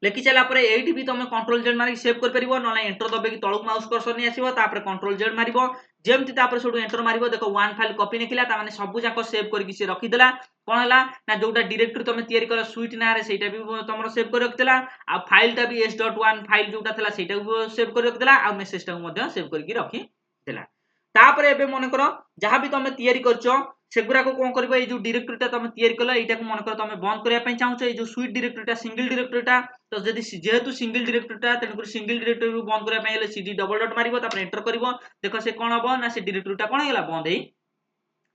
लेखि चला पर एठी भी तुम कंट्रोल जेड मारि सेव कर परिबो न एंटर दबे कि तळक माउस कर्सर नि आसीबो तापर कंट्रोल जेड मारिबो जेमति तापर सोडू एंटर मारिबो देखो वन फाइल कॉपी निकला ता माने सब जाको सेव करके से रखि देला कोन हला ना जोटा डायरेक्टरी तुम तयारी कर स्वीट ना रे सेटा भी तुमरो सेव कर रखितला आ फाइल टा भी s.1 फाइल जोटा थला सेटा भी सेव कर रखितला आ मेसेज टा मध्ये सेव करके रखि देला तापर एबे मन करो जहां भी तुम तयारी करछो सेगुरा को कोन करबो ए जो डायरेक्टरीटा तुम तयारी कला एटा को मन कर तुम बंद करिया पई चाहछो ए जो स्वीट डायरेक्टरीटा सिंगल डायरेक्टरीटा तो जदी जेहेतु सिंगल डायरेक्टरीटा तन कर सिंगल डायरेक्टरी को बंद करिया पई हेले cd डबल डॉट मारिबो तापर एंटर करबो देखो से कोन हबो ना से डायरेक्टरीटा कोन हेला बंद हेइ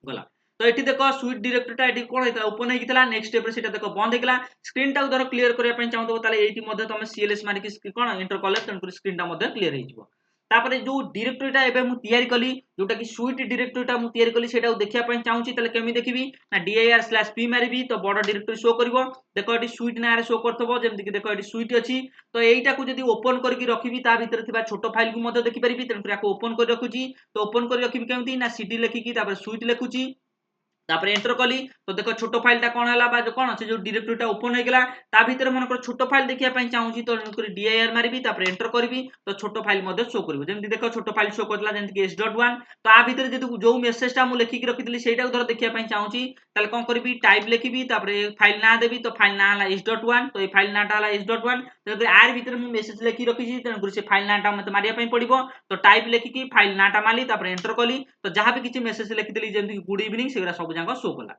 गला तो एठी देखो स्वीट डायरेक्टरीटा एठी कोन हेता ओपन हेइ गतला नेक्स्ट स्टेप रे सेटा देखो बंद हेगला स्क्रीन टा धरो क्लियर करिया पई चाहतो ताले एठी मध्ये तुम cls मारि के कोन एंटर करले तन कर स्क्रीन टा मध्ये क्लियर हेइ जिवो तापर जो डायरेक्टरीटा एबे मु तयारी कली जोटा कि स्वीट डायरेक्टरीटा मु तयारी कली सेटा देखिया पई चाहूची तले केमि देखिबी ना dir/p मारिबी तो बड़ डायरेक्टरी शो करबो देखो एटी स्वीट ना रे शो करथबो जेमति कि देखो एटी स्वीट अछि तो एइटा को जदी ओपन करके रखिबी ता भीतर थिबा छोटो फाइल को मध्ये देखि परिबी तन को ओपन कर रखुची तो ओपन कर रखिबी केमति ना cd लिखि कि तापर स्वीट लिखुची तापर एंटर कली तो देखो छोटो फाइल टा कोन हला बा जो कोन से जो डायरेक्टरीटा ओपन हे गेला ता भीतर मन कर छोटो फाइल देखिया पई चाहूची तो dir मारिबी तापर एंटर करबी तो छोटो फाइल मध्ये शो करबो जेमति देखो छोटो फाइल शो करतला जेमति कि s.1 तो आ भीतर जदी जो मेसेज टा मु लिखि कि रखितली सेटा को धर देखिया पई चाहूची ताले कोन करबी टाइप लिखिबी तापर फाइल ना देबी तो फाइल ना हला s.1 तो ए फाइल नाटा हला s.1 तो आर भीतर मु मेसेज लिखि रखिची तन से फाइल नाटा मते मारिया पई पड़िबो तो टाइप लिखि कि फाइल नाटा माली तापर एंटर कली तो जहां भी किछि मेसेज लिखितली जेमति कि गुड इवनिंग सेगरा सब जांको शो कला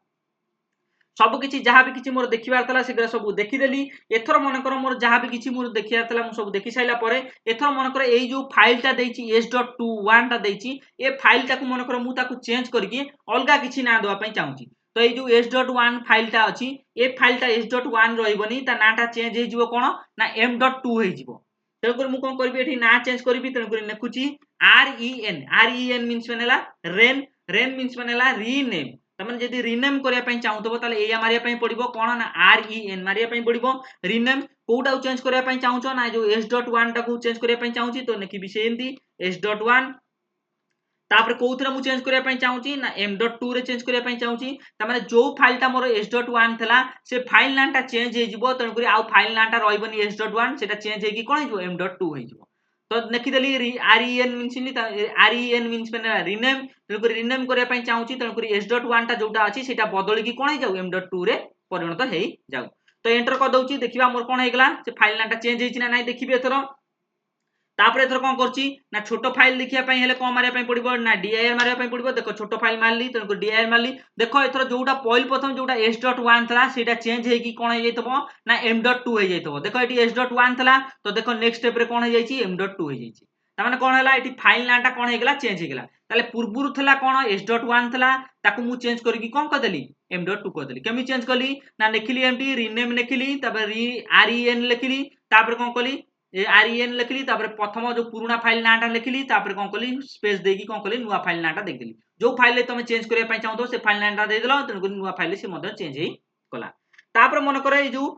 सब किछि जहां भी किछि मोर देखिबार तला सेगरा सब देखिदेली एथरो मन कर मोर जहां भी किछि मोर देखियार तला मु सब देखि साइला परे एथरो मन कर एई जो फाइल ता देछि s.21 ता देछि ए फाइल ता को मन कर मु ताकू चेंज करके अलगा किछि ना दवा पई चाहूची तो एई जो s.1 फाइल टा अछि ए फाइल ता s.1 रहइबनी ता नाटा चेंज हे जिवो कोन ना m.2 हे जिवो तेन कर मु कोन करबी एठी ना चेंज करबी तेन कर नेखुची ren मींस मानेला रेन रेन मीन्स माने ला रीनेम तमन जदी रीनेम करिया पई चाहूतबो ताले एया मारिया पई पड़िबो कोन ना REN मारिया पई पड़िबो रीनेम कोडा चेंज करिया पई चाहूचो ना जो S.1 टा को चेंज करिया पई चाहूची तो नेकी भी सेमती S.1 तापर कोउथरा मु चेंज करिया पई चाहूची ना M.2 रे चेंज करिया पई चाहूची त माने जो फाइल टा मोर S.1 थला से फाइल नाम टा चेंज हे जिवो तन करी आ फाइल नाम टा रहइबनी S.1 सेटा चेंज हे कि कोन हिजो M.2 हे जिवो तो नेखि देली REN मीन्स नि REN मीन्स माने रीनेम तन करी रीनेम करिया पई चाहूची तन करी S.1 टा जोटा अछि सेटा बदली कि कोन हे जाउ M.2 रे परिणत हे जाउ तो एंटर कर दउची देखिबा मोर कोन हे गेला से फाइल नाम टा चेंज हेछि ना नै देखिबे एथरो तापर एथर कोन करछि ना छोटो फाइल लिखिया पई हेले कोन मारिया पई पड़िबो ना dir मारिया पई पड़िबो देखो छोटो फाइल मारली तनको dir मारली देखो एथर जोटा पॉइल प्रथम जोटा S.1 थला सेटा चेंज हे कि कोन हे जैतबो ना M.2 हे जैतबो देखो एटी S.1 थला तो देखो नेक्स्ट स्टेप रे कोन हे जाईछि M.2 हे जाईछि त माने कोन हला एटी फाइल नाटा कोन हे गेला चेंज हे गेला ताले पूर्वरु थला कोन S.1 थला ताकू मु चेंज करी कि कोन कर देली M.2 कर देली केमि चेंज करली ना लिखली एमटी रीनेम लिखली तापर REN लिखली तापर कोन करली REN लिखली तापर प्रथम जो पुराना फाइल नाटा लिखली तापर कोन करली स्पेस देकी कोन करली नुवा फाइल नाटा देख देली जो फाइल ले तमे चेंज करिया पई चाहतो से फाइल नाटा दे देलो तन नुवा फाइल से मदर चेंज हे कला तापर मन करे जो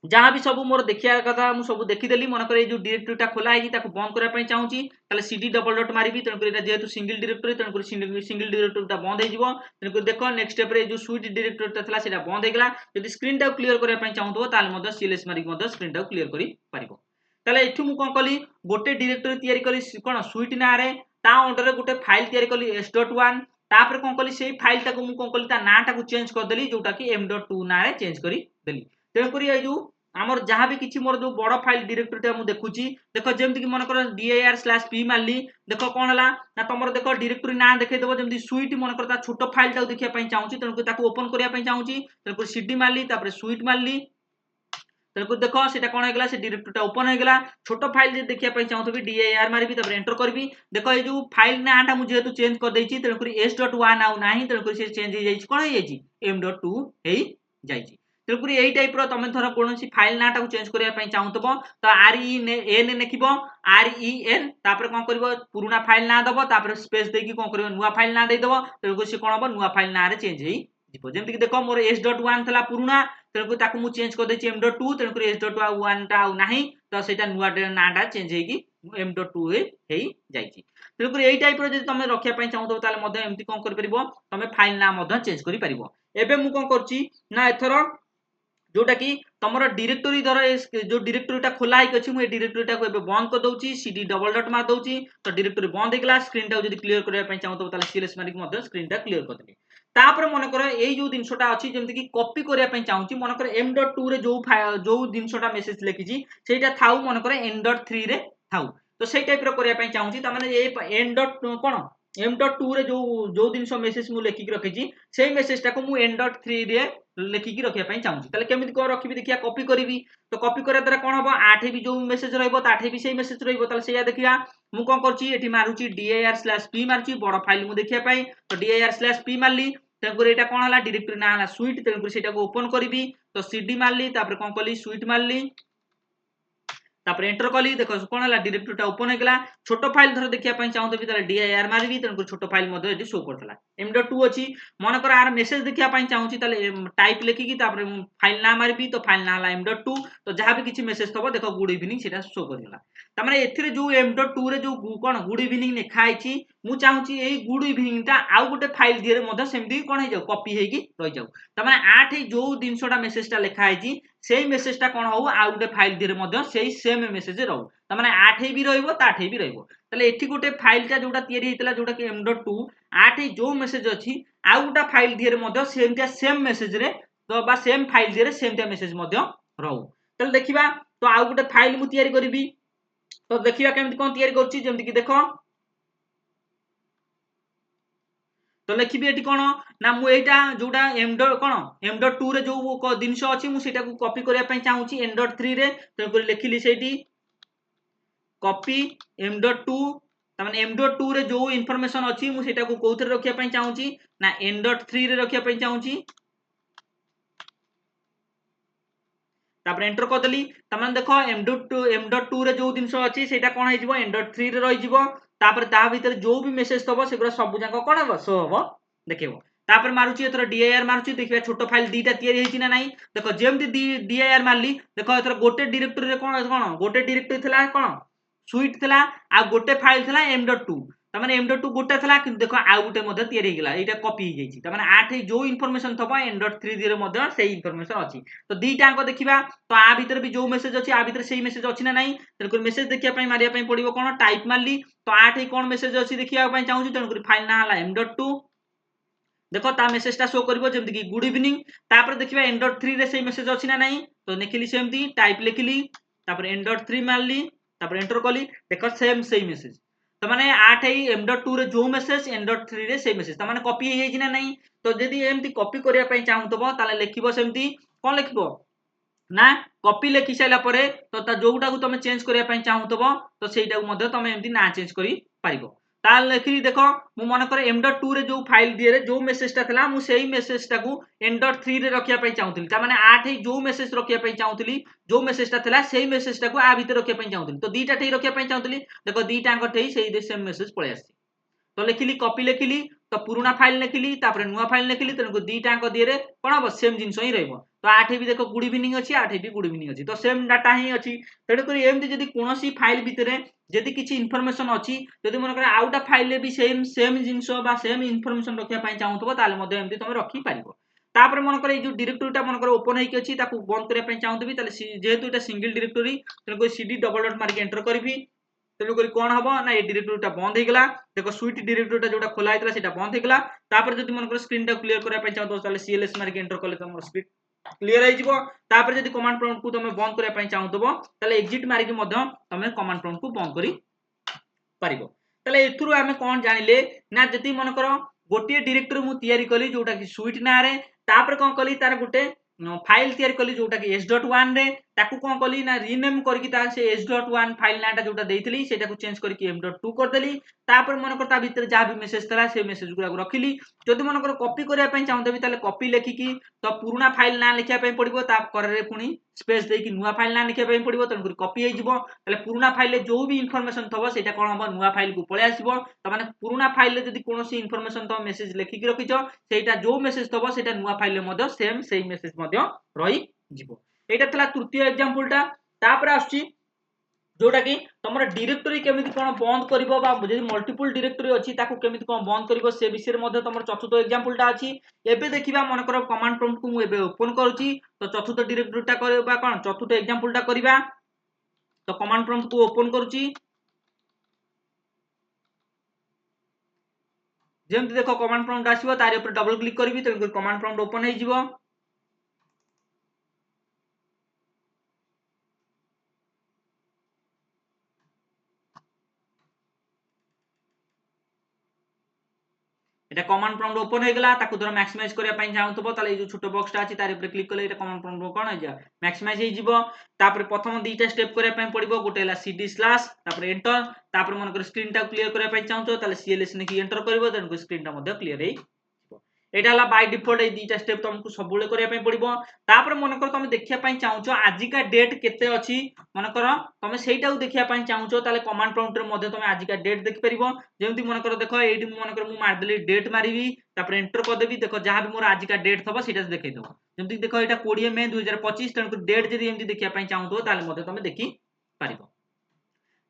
जहाँ भी सब मोर देखिया कथा मु सब देखि देली मन करे जो डायरेक्टरीटा खोला है ताको बंद करिया पई चाहूची ताले cd डबल डॉट मारिबी तन करी जेहेतु सिंगल डायरेक्टरी तन करी सिंगल डायरेक्टरीटा बंद हे जिवो तन करी देखो नेक्स्ट स्टेप रे जो स्विच डायरेक्टरीटा थला सेटा बंद हे गेला यदि स्क्रीन टा क्लियर करिया पई चाहतो ताले मदर cls मारि मदर स्क्रीन टा क्लियर करी पारिबो ताले एठु मु कोन कली गोटे डायरेक्टरी तयारी कली कोन स्विट ना रे ता अंडर रे गोटे फाइल तयारी कली S.1 तापर कोन कली सेही फाइल टाको मु कोन कली ता नाटा को चेंज कर देली जोटा कि M.2 ना रे चेंज करी देली तेन करी ए जो आमर जहाँ भी किछि मोर जो बड़ फाइल डायरेक्टरी टा मु देखुची देखो जेमति कि मन कर dir/p मारली देखो कोन हला ना तमर देखो डायरेक्टरी ना देखे देबो जेमति स्विट मन कर ता छोटो फाइल टा देखिया पई चाहूची तन को ताको ओपन करिया पई चाहूची तन को cd मारली तापर स्विट मारली तनको देखो सेटा कोन हेगला से डायरेक्टरीटा ओपन हे गेला छोटो फाइल जे देखिया पई चाहतो भी dir मारिबी तब एंटर करबी देखो ए जो फाइल नाटा मु जेहेतु चेंज कर देछि तनको S.1 आउ नाही तनको से चेंज हे जाइछि कोन हे जाइछि M.2 हे जाइछि तनको एई टाइप रो तमे थरा कोनोसी फाइल नाटा को चेंज करिया पई चाहतबो तो REN नेखिबो REN तापर कोन करबो पुराना फाइल ना दबो तापर स्पेस देकी कोन करबो नुवा फाइल ना दे दबो तनको से कोन हबो नुवा फाइल ना रे चेंज हे जिवो जेमति कि देखो मोर S.1 थला पुराना तनको ताकू मु चेंज कर देछि M.2 तनको S.1 टा आउ नाही तो सेटा नुवा नाटा चेंज हे कि M.2 हे जाइछि तनको एई टाइप रो जे तमे रखिया पई चाहतो ताले मधे एमति कोन कर परिबो तमे फाइल ना मधे चेंज करि परिबो एबे मु कोन करछि ना एथरो जोटा कि तमरो डायरेक्टरी धर जो डायरेक्टरीटा खोला है अछि मु ए डायरेक्टरीटा को एबे बंद कर दउची cd डबल डॉट मार दउची तो डायरेक्टरी बंद हेगला स्क्रीन टा जदी क्लियर करिया पई चाहतो ताले cls मारिक मधे स्क्रीन टा क्लियर कर देबी तापर मन कर एई जो दिनसोटा अछि जेमति कि कॉपी करिया पई चाहूची मन कर M.2 रे जो दिनसोटा मेसेज लिखिजी सेटा थाउ मन कर N.3 रे थाउ तो सेई टाइप रो करिया पई चाहूची त माने ए N.कोन M.2 रे जो दिनसो मेसेज मु लेखि के रखिजी सेई मेसेज टा को मु N.3 रे लेखि के रखिया पई चाहूची ताले केमिति को रखिबी देखिया कॉपी करबी तो कॉपी करे द्वारा कोन हबो आठे भी जो मेसेज रहइबो ताठे भी सेही मेसेज रहइबो ताले सेया देखिया मु कोन करची एठी मारुची dir/p मारची बड़ फाइल मु देखिया पई तो dir/p मारली तनको एटा कोन हला डायरेक्टरी ना हला स्विट तनको सेटा को ओपन करबी तो cd मारली तापर कोन करली स्विट मारली तापर एंटर कली देखो कोन हला डायरेक्टरीटा ओपन हे गेला छोटो फाइल धर देखिया पई चाहतो भी ताले dir मारबी तनको छोटो फाइल मधे एटी शो करथला M.2 अछि मन कर आर मेसेज देखिया पई चाहूची ताले टाइप लेखि कि तापर फाइल ना मारबी तो फाइल ना हला M.2 तो जहाँ भी किछि मेसेज थबो देखो गुड इवनिंग सेटा शो करला त माने एथिरे जो M.2 रे जो कोन गुड इवनिंग लिखा आइछि मु चाहूची एई गुड इवनिंग टा आउ गोटे फाइल दिरे मधे सेमति कोन हे जाउ कॉपी हे कि रहि जाउ त माने 8 जो दिनसोटा मेसेजटा लिखा आइछि सेही मेसेजटा कोन हो आउ गोटे फाइल दिरे मधे सेही सेम मेसेज रहउ त माने 8 भी रहइबो ताठे भी रहइबो तले एठी गोटे फाइल टा जोटा तयारी हेतला जोटा कि M.2 8 जो मेसेज अछि आउ गोटा फाइल दिरे मधे सेमटा सेम मेसेज रे तो बा सेम फाइल दिरे सेमटा मेसेज मधे रहउ तले देखिबा तो आउ गोटे फाइल मु तयारी करबी तो देखिबा केमति कोन तयारी करछि जेमति कि देखो तो लिखिबी एठी कोन ना मु एटा जोटा M.2 रे जो दिनसो अछि मु सेटा को कॉपी करिया पई चाहूची N.3 रे तो लिखिली सेठी कॉपी M.2 त माने M.2 रे जो इंफॉर्मेशन अछि मु सेटा को कोथरे रखिया पई चाहूची ना N.3 रे रखिया पई चाहूची तापर एंटर कर देली त माने देखो M.2 रे जो दिनसो अछि सेटा कोन हे जिवो N.3 रे रहि जिवो तापर ता भीतर जो भी मेसेज थबो सेगुरा सब जाक कोन हबो शो हबो देखिबो तापर मारुची एथर dir मारुची देखिबा छोटो फाइल दीटा तयारी हेची ना नाही देखो जेमती dir मारली देखो एथर गोटे डायरेक्टरी रे कोन गोटे डायरेक्टरी थला कोन सुइट थला आ गोटे फाइल थला m.2 तमाने m.2 गोटे थला कि देखो आ गोटे मध्ये तयारी हे गेला एटा कॉपी हे जाईची तमाने 8 जो इंफॉर्मेशन थबो m.3 रे मध्ये सेही इंफॉर्मेशन अछि तो दीटा अंक देखिबा तो आ भीतर भी जो मेसेज अछि आ भीतर सेही मेसेज अछि ना नाही तनको मेसेज देखिया पई मारिया पई पडिबो कोन टाइप मारली तो 8 कोन मेसेज अछि देखिया पई चाहू तनको फाइल ना हला m.2 देखो ता मेसेज ता शो करबो जेमति कि गुड इवनिंग तापर देखिबा m.3 रे सेही मेसेज अछि ना नाही तो लिखिली सेमति टाइप लिखिली तापर m.3 मारली तापर एंटर कली देखो सेम सेही मेसेज तो माने 8 m.2 रे जो मेसेज m.3 रे सेही मेसेज तो माने कॉपी हे जाई ना नाही तो जदी एमति कॉपी करिया पई चाहूतबो ताले लिखिबो सेमति कोन लिखिबो ना कॉपी लिखि साइला परे तो ता जोउटा को तमे चेंज करिया पई चाहूतबो तो सेटा को मध्ये तमे एमति ना चेंज करी पारिबो ता लिखि देखो मु मन करे m.2 रे जो फाइल दिए रे जो मेसेज ता थला मु सेही मेसेज ता को m.3 रे रखिया पई चाहूतली ता माने 8 जो मेसेज रखिया पई चाहूतली जो मेसेज ता थला सेही मेसेज ता को आ भीतर रखिया पई चाहूतली तो दीटा ठेई रखिया पई चाहूतली देखो दीटा अंक ठेई सेही सेम मेसेज पळे आसी तो लिखिली कॉपी लिखिली तो पुराना फाइल लिखिली तापर नुआ फाइल लिखिली तनको दीटा अंक दिए रे कोन हो सेम जिंस ही रहइबो तो 8 भी देखो गुड इवनिंग अछि 8 भी गुड इवनिंग अछि तो सेम डाटा ही अछि तेडु करी एमति जदी कोनोसी फाइल भितरे जदी किछि इंफॉर्मेशन अछि जदी मन करे आउटा फाइल ले भी सेम जिंस बा सेम इंफॉर्मेशन रखिया पई चाहूतबो ताले मध्ये एमति तमे रखि पारिबो तापर मन करे जो डायरेक्टरीटा मन करे ओपन हेकि अछि ताकू बंद करिया पई चाहूतबी ताले जेहेतु एटा सिंगल डायरेक्टरी तनको cd double dot mark enter करबी तेणु करी कोन हबो ना ए डायरेक्टरीटा बंद हे गेला देखो स्विट डायरेक्टरीटा जोटा खोला हेतला सेटा बंद हे गेला तापर जदी मन करे स्क्रीन टा क्लियर करिया पई चाहतो ताले cls मार्क एंटर करले तमर स्क्रीन क्लियर हे जिवो तापर जदी कमांड प्रॉम्प्ट को तमे बंद करिया पई चाहतबो ताले एग्जिट मारिक मध्य तमे कमांड प्रॉम्प्ट को बंद करी पारिबो ताले एथुरु हमें कोन जानिले ना जदी मन करो गोटिए डायरेक्टरी मु तयारी कली जोटा कि स्विट ना रे तापर कोन कली तार गोटे फाइल तयारी कली जोटा कि s.1 रे ताकू कोन कली ना रीनेम करकी ता से s.1 फाइल नाटा जोटा देइतली सेटा को चेंज करकी m.2 कर देली तापर मन करता भीतर जा भी मेसेज तला से मेसेज गुरा को रखिली जदी मन कर कॉपी करिया पई चाहतबी ताले कॉपी लेखिकी तो पुराना फाइल ना लिखिया पई पडिबो ता करे पुनी स्पेस देकी नुवा फाइल ना लिखिया पई पडिबो तन करी कॉपी हे जिवो ताले पुराना फाइल ले जो भी इंफॉर्मेशन थबो सेटा कोन हबो नुवा फाइल को पळे आसीबो त माने पुराना फाइल ले जदी कोनोसी इंफॉर्मेशन तो मेसेज लेखिकी रखिचो सेटा जो मेसेज थबो सेटा नुवा फाइल ले मध्य सेम सेही मेसेज मध्य रही जिवो एटा तला तृतीय एग्जांपल टा तापर आछी जोटा कि तुमर डायरेक्टरी केमिति कोन बंद करबो बा जदी मल्टीपल डायरेक्टरी अछि ताकू केमिति कोन बंद करबो से विषय मध्ये तुमर चतुर्थ एग्जांपल टा अछि एबे देखिबा मन कर कमांड प्रॉम्प्ट को मु एबे ओपन करूची तो चतुर्थ डायरेक्टरी टा करबा कोन चतुर्थ एग्जांपल टा करबा तो कमांड प्रॉम्प्ट को ओपन करूची जेमति देखो कमांड प्रॉम्प्ट आसीबो तारि ऊपर डबल क्लिक करबी त कमांड प्रॉम्प्ट ओपन हे जिवो एटा कमांड प्रॉम्प्ट ओपन हे गेला ताकू धर मैक्सिमाइज करिया पई चाहूतबो ताले जो छोटो बॉक्सटा अछि तारि ऊपर क्लिक करले एटा कमांड प्रॉम्प्ट कोन हे जा मैक्सिमाइज हे जिवो तापर प्रथम दीटा स्टेप करिया पई पडिबो गोटे हला cd स्लैश तापर एंटर तापर मन कर स्क्रीन टा क्लियर करिया पई चाहूतो ताले cls ने की एंटर करबो देन स्क्रीन टा मध्ये क्लियर हे एटा हला बाय डिफॉल्ट ए दीटा स्टेप तुमको सबुले करिया पई पडिबो तापर मन कर तुम देखिया पई चाहूचो आजि का डेट केते अछि मन कर तुम सेटा को देखिया पई चाहूचो ताले कमांड प्रॉम्प्ट रे मध्ये तुम आजि का डेट देख परिबो जेमति मन कर देखो एडी मन कर मु मार देली डेट मारिबी तापर एंटर कर देबी देखो जहां भी मोर आजि का डेट थबो सेटा देखै दबो जेमति देखो एटा 20 मई 2025 तन डेट जदी एमति देखिया पई चाहूतो ताले मध्ये तुम देखि पारिबो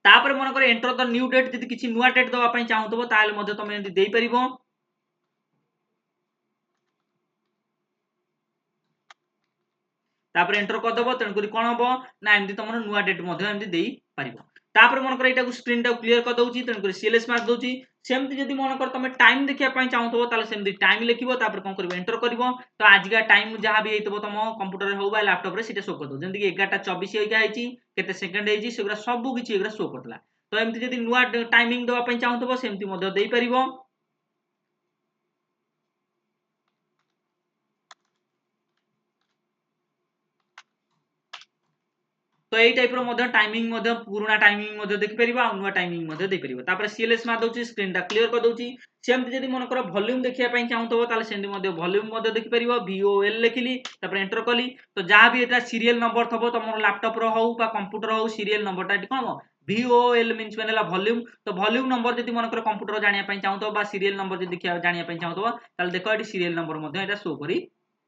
तापर मन कर एंटर द न्यू डेट जदी किछि नुवा डेट दवा पई चाहूतो ताले मध्ये तुम एमति देई परिबो तापर एंटर कर दबो तन करी कोन हबो ना एमदी तमरो नुवा डेट मध्ये एमदी देई पारिबो तापर मन कर एटा को स्क्रीन टा क्लियर कर दउची तन करी cls मार दउची सेमति जदी मन कर तमे टाइम देखिया पई चाहतो ताले सेमति टाइम लिखिबो तापर कोन करबो एंटर करबो तो आज का टाइम जहां भी हेतबो तम कंप्यूटर रे हो बा लैपटॉप रे सेटा शो कर दो जेमति कि 11:24 होइका आइची केते सेकंड हेजी सेगरा सब किछि एगरा शो करतला तो एमति जदी नुवा टाइमिंग दवा पई चाहतो सेमति मध्ये देई परिबो तो एई टाइप रो मध्ये टाइमिंग मध्ये पुराना टाइमिंग मध्ये देखि परिबा आ नुवा टाइमिंग मध्ये देई परिबा तापर cls मार दउची स्क्रीन टा क्लियर कर दउची सेमति जदी मन कर वॉल्यूम देखिया पई चाहतो ताले सेमति मध्ये वॉल्यूम मध्ये देखि परिबा vol लिखिली तापर एंटर कली तो जहां भी एटा सीरियल नंबर थबो तमरो लैपटॉप रो हो बा कंप्यूटर हो सीरियल नंबर टा कोन VOL मीन्स मैंने वॉल्यूम तो वॉल्यूम नंबर जदि मन कंप्यूटर जानिया पई चाहतो बा सीरियल नंबर जदि जानिया पई चाहतो ताले देखो एटी सीरियल नंबर मध्ये एटा शो करी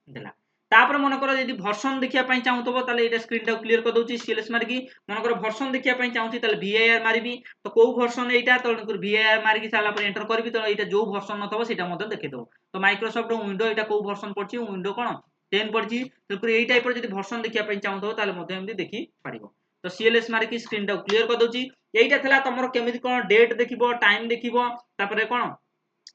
देला तापर मन कर जदि वर्जन देखिया पई चाहतो ताले एटा स्क्रीन टा क्लियर कर दोची CLS मारकी मन कर वर्जन देखिया पई चाहूची ताले VAR मारिबी तो को वर्जन एटा तो VAR मारकी साला पर एंटर करबी तो एटा जो वर्जन नथबो सेटा मध्ये देखै दो तो माइक्रोसॉफ्ट विंडो एटा को वर्जन पड़ची विंडो कोन 10 पड़ची तो एई टाइप रो जदि वर्जन देखिया पई चाहतो ताले मध्ये एमदी देखि पारिबो तो CLS मारकी स्क्रीन टा क्लियर कर दोची एटा थला तमरो केमिति कोन डेट देखिबो टाइम देखिबो तापरे कोन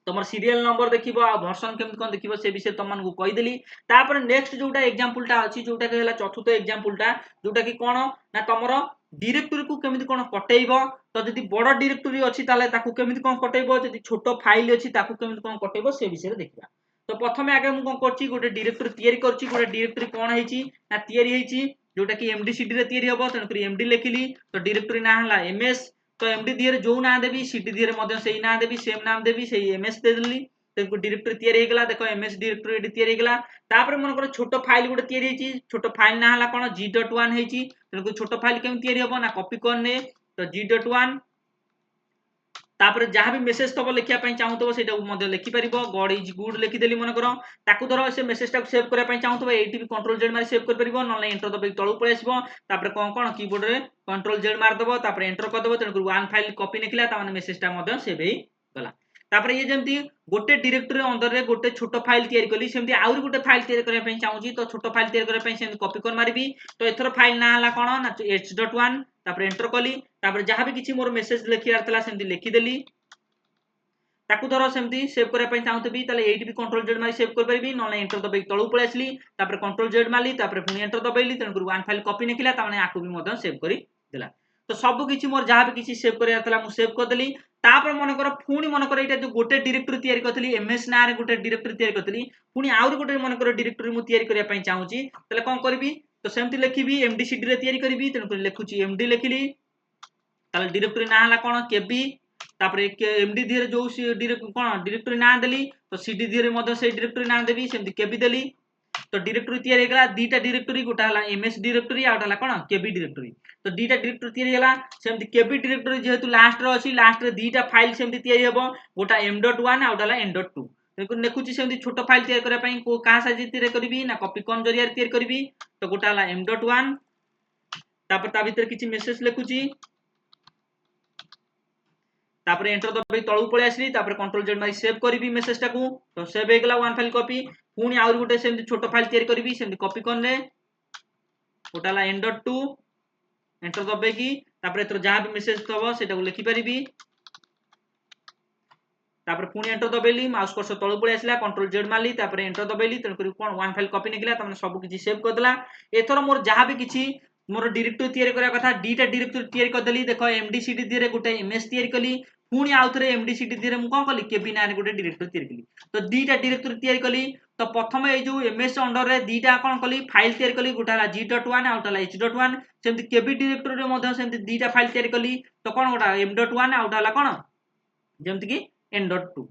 तुम सीरियल नंबर देखिबो आ वर्जन केमति कोन देखिबो से विषय तुम मानकु कहि देली तापर नेक्स्ट जोटा एग्जांपल टा अछि जोटा के हला चतुर्थ एग्जांपल टा जोटा कि कोन ना तमरो डायरेक्टरी को केमिति कोन कटेइबो तो जदि बड़ डायरेक्टरी अछि ताले ताकू केमिति कोन कटेइबो जदि छोटो फाइल अछि ताकू केमिति कोन कटेइबो से विषय देखिबा तो प्रथमे आगे मु कोन करछि गोटे डायरेक्टरी तयारी करछि गोटे डायरेक्टरी कोन हेछि ना तयारी हेछि जोटा कि MD/CD रे तयारी हबो तन करी MD लिखिली तो डायरेक्टरी ना हला MS तो MD दिहरे जो ना देबी CD दिहरे मध्ये सेही ना देबी सेम नाम देबी सेही MS दे देली तेको डायरेक्टरी तयारी हेगला देखो MS डायरेक्टरी एडी तयारी हेगला तापर मन कर छोटो फाइल गुटे तयारी हेची छोटो फाइल ना हला कोन G.1 हेची तेको छोटो फाइल केम तयारी हबो ना कॉपी करने तो G.1 तापर जहाँ भी मेसेज तब लिखिया पई चाहूतबो सेटा मध्ये लिखि परिबो गॉड इज गुड लिखि देली मन करो ताकू धरो से मेसेज टा सेव करिया पई चाहूतबो एटी भी कंट्रोल जेड मारी सेव कर परिबो नले एंटर दबे तळु पळे आसीबो तापर कोन कोन कीबोर्ड रे कंट्रोल जेड मार दबो तापर एंटर कर दबो तन वन फाइल कॉपी निकला ता माने मेसेज टा मध्ये सेव हेई गला तापर ये जेमती गोटे डायरेक्टरी अंदर रे गोटे छोटो फाइल तयारी कली सेमती आउरी गोटे फाइल तयारी करिया पई चाहूची तो छोटो फाइल तयारी करिया पई सेमती कॉपी कर मारिबी तो एथरो फाइल ना हला कोन ना h.1 तापर एंटर कली तापर जहाँ भी किछि मोर मेसेज लिखियार तला सेमती लिखि देली ताकू धरो सेमती सेव करिया पई चाहूतबी ताले एटी भी कंट्रोल जेड मारी सेव कर परबी नले एंटर दबे तळु पळे आसली तापर कंट्रोल जेड मारली तापर पुनी एंटर दबेली तन कर वन फाइल कॉपी निकला ता माने आकु भी मध्ये सेव करी देला तो सब किछि मोर जहाँ भी किछि सेव करिया तला मु सेव कर देली तापर मन कर पुनी मन कर एटा जो गोटे डायरेक्टरी तयारी करथली MS ना रे गोटे डायरेक्टरी तयारी करथली पुनी आउर गोटे मन कर डायरेक्टरी मु तयारी करिया पई चाहूची तले कोन करबी तो सेमती लिखिबी MD/CD रे तयारी करबी तन कर लिखुची MD लिखिली ताले डायरेक्टरी ना हला कोन KB तापर MD दिहरे जो कोन डायरेक्टरी ना देली तो CD दिहरे मध्ये से डायरेक्टरी ना देबी सेमती KB देली तो डायरेक्टरी तयारी हेगला दीटा डायरेक्टरी गोटा हला MS डायरेक्टरी आउटा हला कोन KB डायरेक्टरी तो दीटा डायरेक्टरी तयारी हेला सेमती KB डायरेक्टरी जेहेतु लास्ट रे अछि लास्ट रे दीटा फाइल सेमती तयारी हेबो गोटा M.1 आउटा हला N.2 देखो नेखुची सेमती छोटो फाइल तयारी करिया पई को का साइज तयारी करबी ना कॉपी कॉन जरिया तयारी करबी तो गोटा हला M.1 तापर ता भीतर किछि मेसेज लिखुची तापर एंटर दबाई तळु पळे आसली तापर कंट्रोल जेड मारी सेव करबी मेसेज टाकू तो सेव हेगला वन फाइल कॉपी पुनी आउर गुटे सेमती छोटो फाइल तयारी करबी सेमती कॉपी करने गोटाला N.2 एंटर दबाई की तापर एतर जहाँ भी मेसेज तबो सेटा को लिखि परिबी तापर पुनी एंटर दबेली माउस कर्सर तळु पळे आसला कंट्रोल जेड मारली तापर एंटर दबेली तन करी कोन वन फाइल कॉपी निकला त माने सब किछि सेव कर देला एथरो मोर जहाँ भी किछि मोर डायरेक्टरी तयारी करिया कथा डीटा डायरेक्टरी तयारी कर देली देखो MD/CD दिरे गोटे MS तयारी कली पुनी आउथरे MD/CD दिरे मु कोन कली KB ना गोटे डायरेक्टरी तयारी कली तो दीटा डायरेक्टरी तयारी कली तो प्रथम ए जो MS अंडर रे दीटा कोन कली फाइल तयारी कली गोटा हला G.1 आउटा हला H.1 सेमती KB डायरेक्टरी रे मध्ये सेमती दीटा फाइल तयारी कली तो कोन गोटा M.1 आउटा हला कोन जेमती की N.2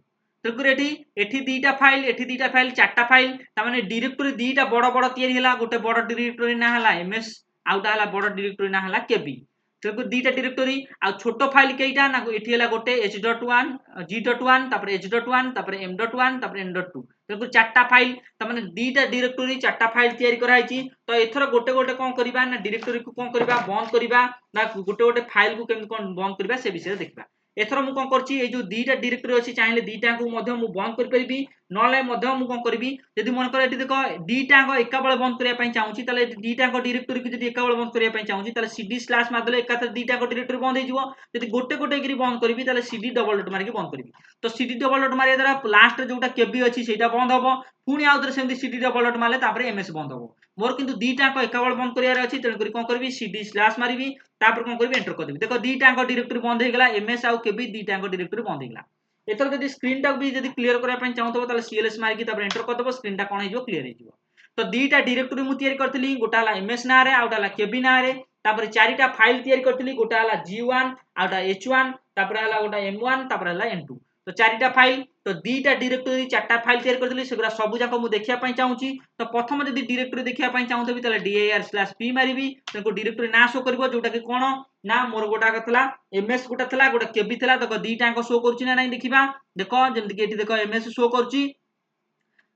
तकर एठी दीटा फाइल चारटा फाइल ता माने डायरेक्टरी दीटा बड़ बड़ तयारी हला गोटे बड़ डायरेक्टरी ना हला MS आउटा हला बड़ डायरेक्टरी ना हला KB तकर दीटा डायरेक्टरी आ छोटो फाइल केइटा ना एठी हला गोटे H.1 G.1 तापर H.1 तापर M.1 तापर N.2 तकर चारटा फाइल ता माने दीटा डायरेक्टरी चारटा फाइल तयारी करा हिची तो एथरो गोटे गोटे कोन करबा ना डायरेक्टरी को कोन करबा बंद करबा ना गोटे गोटे फाइल को केम कोन बंद करबा से विषय देखबा एथरो मु कोन करछि ए जो दीटा डायरेक्टरी अछि चाहिले दीटा को मध्ये मु बंद कर परबी नले मध्ये मु कोन करबी यदि मन करे एठी देखो दीटा को एका बेले बंद करिया पई चाहूची ताले दीटा को डायरेक्टरी को यदि एका बेले बंद करिया पई चाहूची ताले CD स्लैश मार देले एकाथर दीटा को डायरेक्टरी बंद हे जिवो यदि गोटे गोटे गिरी बंद करबी ताले CD डबल डॉट मार के बंद करबी तो CD डबल डॉट मारिया द्वारा लास्ट रे जोटा KB अछि सेटा बंद हबो पुनी आउदर सेमती CD डबल डॉट मारले तापर MS बंद हबो मोर किंतु दीटा को एका बेले बंद करिया अछि तेन करी कोन करबी CD स्लैश मारिबी तापर कोन करबी एंटर कर देबी देखो दीटा को डायरेक्टरी बंद हे गेला MS आउ KB दीटा को डायरेक्टरी बंद हे गेला एथर जदि स्क्रीन टा भी जदि क्लियर करिया पई चाहतो ताले CLS मार की तापर एंटर कर देबो स्क्रीन टा कोन हे जो क्लियर हे जिवो तो दीटा डायरेक्टरी मु तयारी करथली गोटा हला MS ना रे आउटा हला KB ना रे तापर चारिटा फाइल तयारी करथली गोटा हला G1 आउटा H1 तापर हला गोटा M1 तापर हला M2 तो चारिटा फाइल तो दीटा डायरेक्टरी चारटा फाइल तैयार करथली सेगुरा सब जाक मु देखिया पई चाहूची तो प्रथम जदी डायरेक्टरी देखिया पई चाहूथबी तले dir/p मारिबी तको डायरेक्टरी ना शो करबो जोटा कि कोन ना मोर गोटा कथला ms गोटा थला गोटा kb थला देखो दीटा अंक शो करछि ना नहीं देखिबा देखो जेमति कि एठी देखो ms शो करछि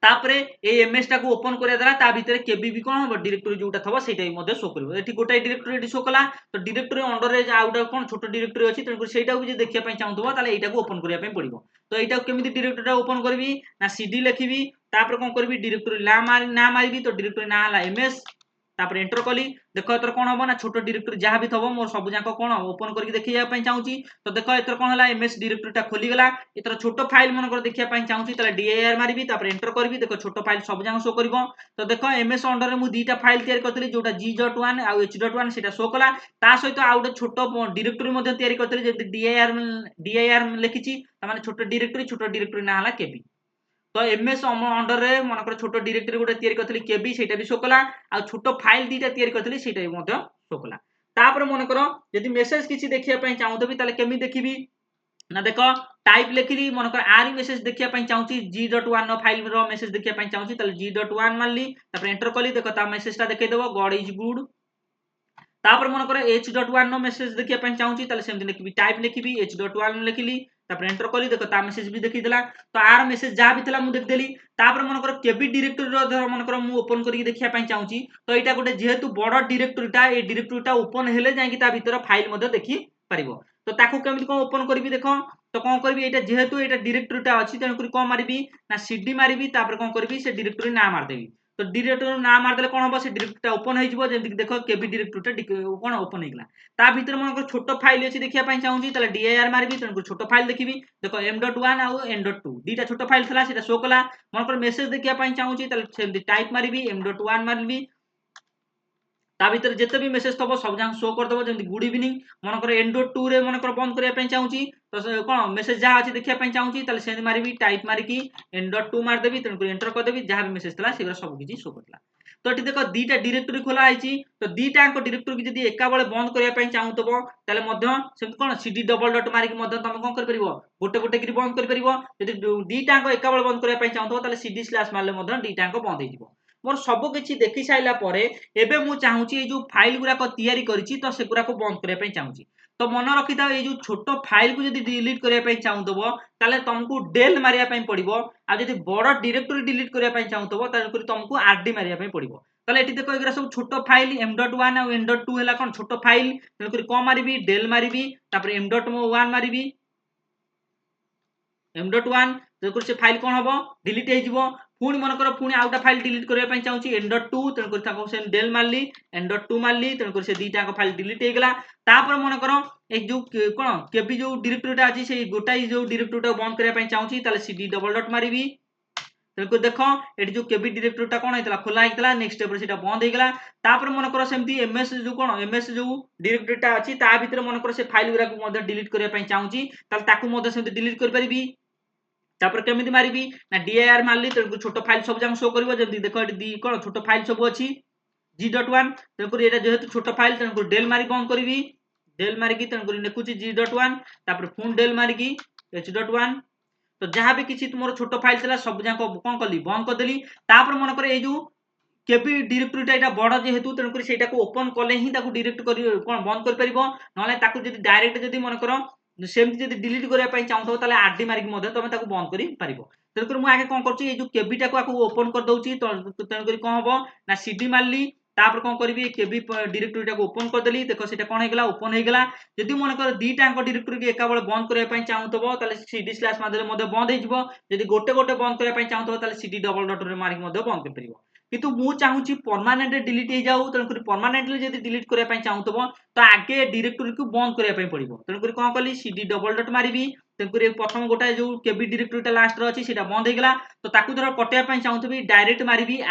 तापरे ए एमएस टाको ओपन करिया द्वारा ता भितरे केबी भी कोन हो डायरेक्टरी जोटा थबो सेटा भी मध्ये शो करबो एठी गोटाई डायरेक्टरी एठी शो कला तो डायरेक्टरी अंडर रे आउटा कोन छोटो डायरेक्टरी अछि तनको सेटा भी जे देखिया पई चाहूतबो ताले एटाको ओपन करिया पई पड़िबो तो एटा केमिति डायरेक्टरी टा ओपन करबी ना सीडी लिखिबी तापर कोन करबी डायरेक्टरी ना मारिबी तो डायरेक्टरी ना हला एमएस तापर एंटर कली देखो एतर कोन होबो ना छोटो डायरेक्टरी जहां भी थबो मोर सब जाको कोन ओपन करके देखिया पई चाहूची तो देखो एतर कोन हला एमएस डायरेक्टरी टा खोली गला एतर छोटो फाइल मन कर देखिया पई चाहूची तले dir मारिबी तापर एंटर करबी देखो छोटो फाइल सब जाको शो करबो तो देखो एमएस अंडर रे मु दीटा फाइल तयार करथली जोटा g.1 आ h.1 सेटा शो कला ता सहित आउट छोटो डायरेक्टरी मध्ये तयार करथली जे dir लिखिची त माने छोटो डायरेक्टरी ना हला केबी तो एमएस अंडर रे मनकर छोटो डायरेक्टरी गोटे तयार करथली केबी सेटा भी शो कला आ छोटो फाइल दीटा तयार करथली सेटा भी मध्ये शो कला तापर मनकर यदि मेसेज किछि देखिया पई चाहूतबी ताले केमि देखिबी ना देखो टाइप लिखिली मनकर आर मेसेज देखिया पई चाहूची g.1 नो फाइल रो मेसेज देखिया पई चाहूची ताले g.1 मानली तापर एंटर कली देखो ता मेसेज ता देखाइ देबो गॉड इज गुड तापर मनकर h.1 नो मेसेज देखिया पई चाहूची ताले सेमति लिखिबी टाइप लिखिबी h.1 लिखिली तापर एंटर कली देखो ता मेसेज भी देखि देला तो आर मेसेज जा भी थला मु देख देली तापर मनकर केबी डायरेक्टरी रो धर मनकर मु ओपन करिक देखिया पई चाहूची तो एटा गोटे जेहेतु बड़ डायरेक्टरीटा ए डायरेक्टरीटा ओपन हेले जाय कि ता भीतर फाइल मध्ये देखि परिबो तो ताकू केमति कोन ओपन करबी देखो तो कोन करबी एटा जेहेतु एटा डायरेक्टरीटा अछि तेन करी कोन मारिबी ना cd मारिबी तापर कोन करबी से डायरेक्टरी ना मार देबी तो डायरेक्टरी ना मार देले कोन होबो से डायरेक्टरीटा ओपन होई जिवो जेमति देखो केबी डायरेक्टरीटा कोन ओपन हेगला ता भीतर मन छोटो फाइल अछि देखिया पई चाहूची तले dir मारिबी तेन छोटो फाइल देखिबी देखो m.1 आ n.2 दीटा छोटो फाइल थला सेटा शो कला मनकर मेसेज देखिया पई चाहूची तले सेमति टाइप मारिबी m.1 मारिबी ता भीतर जेते भी मेसेज थबो सब जान शो कर देबो जेमति गुड इवनिंग मनकर n.2 रे मनकर बंद करिया पई चाहूची तो कोन मेसेज जा अछि देखिया पई चाहूची तले सेंड मारिबी टाइप मारिकी n.2 मार देबी तेन एंटर कर देबी जहां भी मेसेज थला सेगरा सब किछि शो करतला तो एठी देखो दीटा डायरेक्टरी खोला आइची तो दीटा अंक डायरेक्टरी कि जदी एका बेले बंद करिया पई चाहूतबो ताले मध्य सेम कोन cd डबल डॉट मारिकी मध्य तमे कोन कर परिबो गोटे गोटे कि बंद कर परिबो जदी दीटा अंक एका बेले बंद करिया पई चाहूतबो ताले cd स्लैश मारले मध्य दीटा अंक बंद हेजिबो मोर सब किछि देखि साइला परे एबे मु चाहूची ए जो फाइल गुरा को तयारी करिछि तो से गुरा को बंद करिया पई चाहूची तो मन रखि था ए जो छोटो फाइल को जदी डिलीट करिया पई चाहूतबो ताले तुमको डेल मारिया पई पड़िबो आ जदी बड़ डायरेक्टरी डिलीट करिया पई चाहूतबो ताले तुमको आरडी मारिया पई पड़िबो ताले एठी देखो एगरा सब छोटो फाइल m.1 आ n.2 हैला कोन छोटो फाइल तेन करी को मारिबी डेल मारिबी तापर m.1 मारिबी m.1 तेन से फाइल कोन होबो डिलीट हे जिवो पुणी मनकर पुणी आउटा फाइल डिलीट करिया पई चाहूची n.2 तेन करी ताको से डेल मारली n.2 मारली तेन करी से दीटा को फाइल डिलीट हे गेला तापर मनकर ए जो कोन केबी जो डायरेक्टरीटा अछि से गोटाई जो डायरेक्टरीटा बंद करिया पई चाहूची ताले cd डबल डॉट मारिबी तेन को देखो एठी जो केबी डायरेक्टरीटा कोन हेतला खोला हेतला नेक्स्ट स्टेप रे सेटा बंद हे गेला तापर मनकर सेमती ms जो कोन ms जो डायरेक्टरीटा अछि ता भीतर मनकर से फाइल गुरा को मध्य डिलीट करिया पई चाहूची ताले ताकू मध्य सेमती डिलीट कर परिबी तापर केमिति मारिबी ना dir मारली तेन छोटो फाइल सब जांग शो करबो जेमति देखो एटी दी कोन छोटो फाइल सब अछि g.1 तेन को एटा जेहेतु छोटो फाइल तेन को डेल मारी बंद करबी डेल मारिकी तेन को नेकुची g.1 तापर फोन डेल मारिकी h.1 तो जहां भी किछि तुमरो छोटो फाइल थला सब जांग कोन करली बंद कर देली तापर मन करे ए जो केबी डायरेक्टरीटा एटा बड़ जेहेतु तेन को सेटा को ओपन कले ही ताको डायरेक्ट करी कोन बंद कर परिबो नले ताको जदी डायरेक्ट जदी मन करो सेमति जदी डिलीट करिया पई चाहतो ताले आरडी मारिक मध्ये तमे ताको बंद करी परिबो तेन कर मु आगे कोन करछि ए जो केबीटा को आको ओपन कर दउछि तो तेन करी कोन हबो ना सीडी मारली तापर कोन करबी केबी डायरेक्टरीटा को ओपन कर देली देखो सेटा कोन हे गेला ओपन हे गेला जदी मन कर दीटा अंक डायरेक्टरी के एका बेले बंद करिया पई चाहतो ताले सीडी स्लैश मारले मध्ये बंद हे जिवो जदी गोटे गोटे बंद करिया पई चाहतो ताले सीडी डबल डॉट रे मारिक मध्ये बंद कर परिबो किंतु मु चाहूची परमानेंट डिलीट हे जाऊ तेन करी परमानेंटली जदी डिलीट करिया पई चाहतो तो आगे डायरेक्टरी को बंद करिया पई पड़िबो तेन करी कोन कली cd डबल डॉट मारिबी तेन करी प्रथम गोटा जो केबी डायरेक्टरीटा लास्ट रो अछि सेटा बंद हे गेला तो ताकू धर कटिया पई चाहूतबी डायरेक्ट मारिबी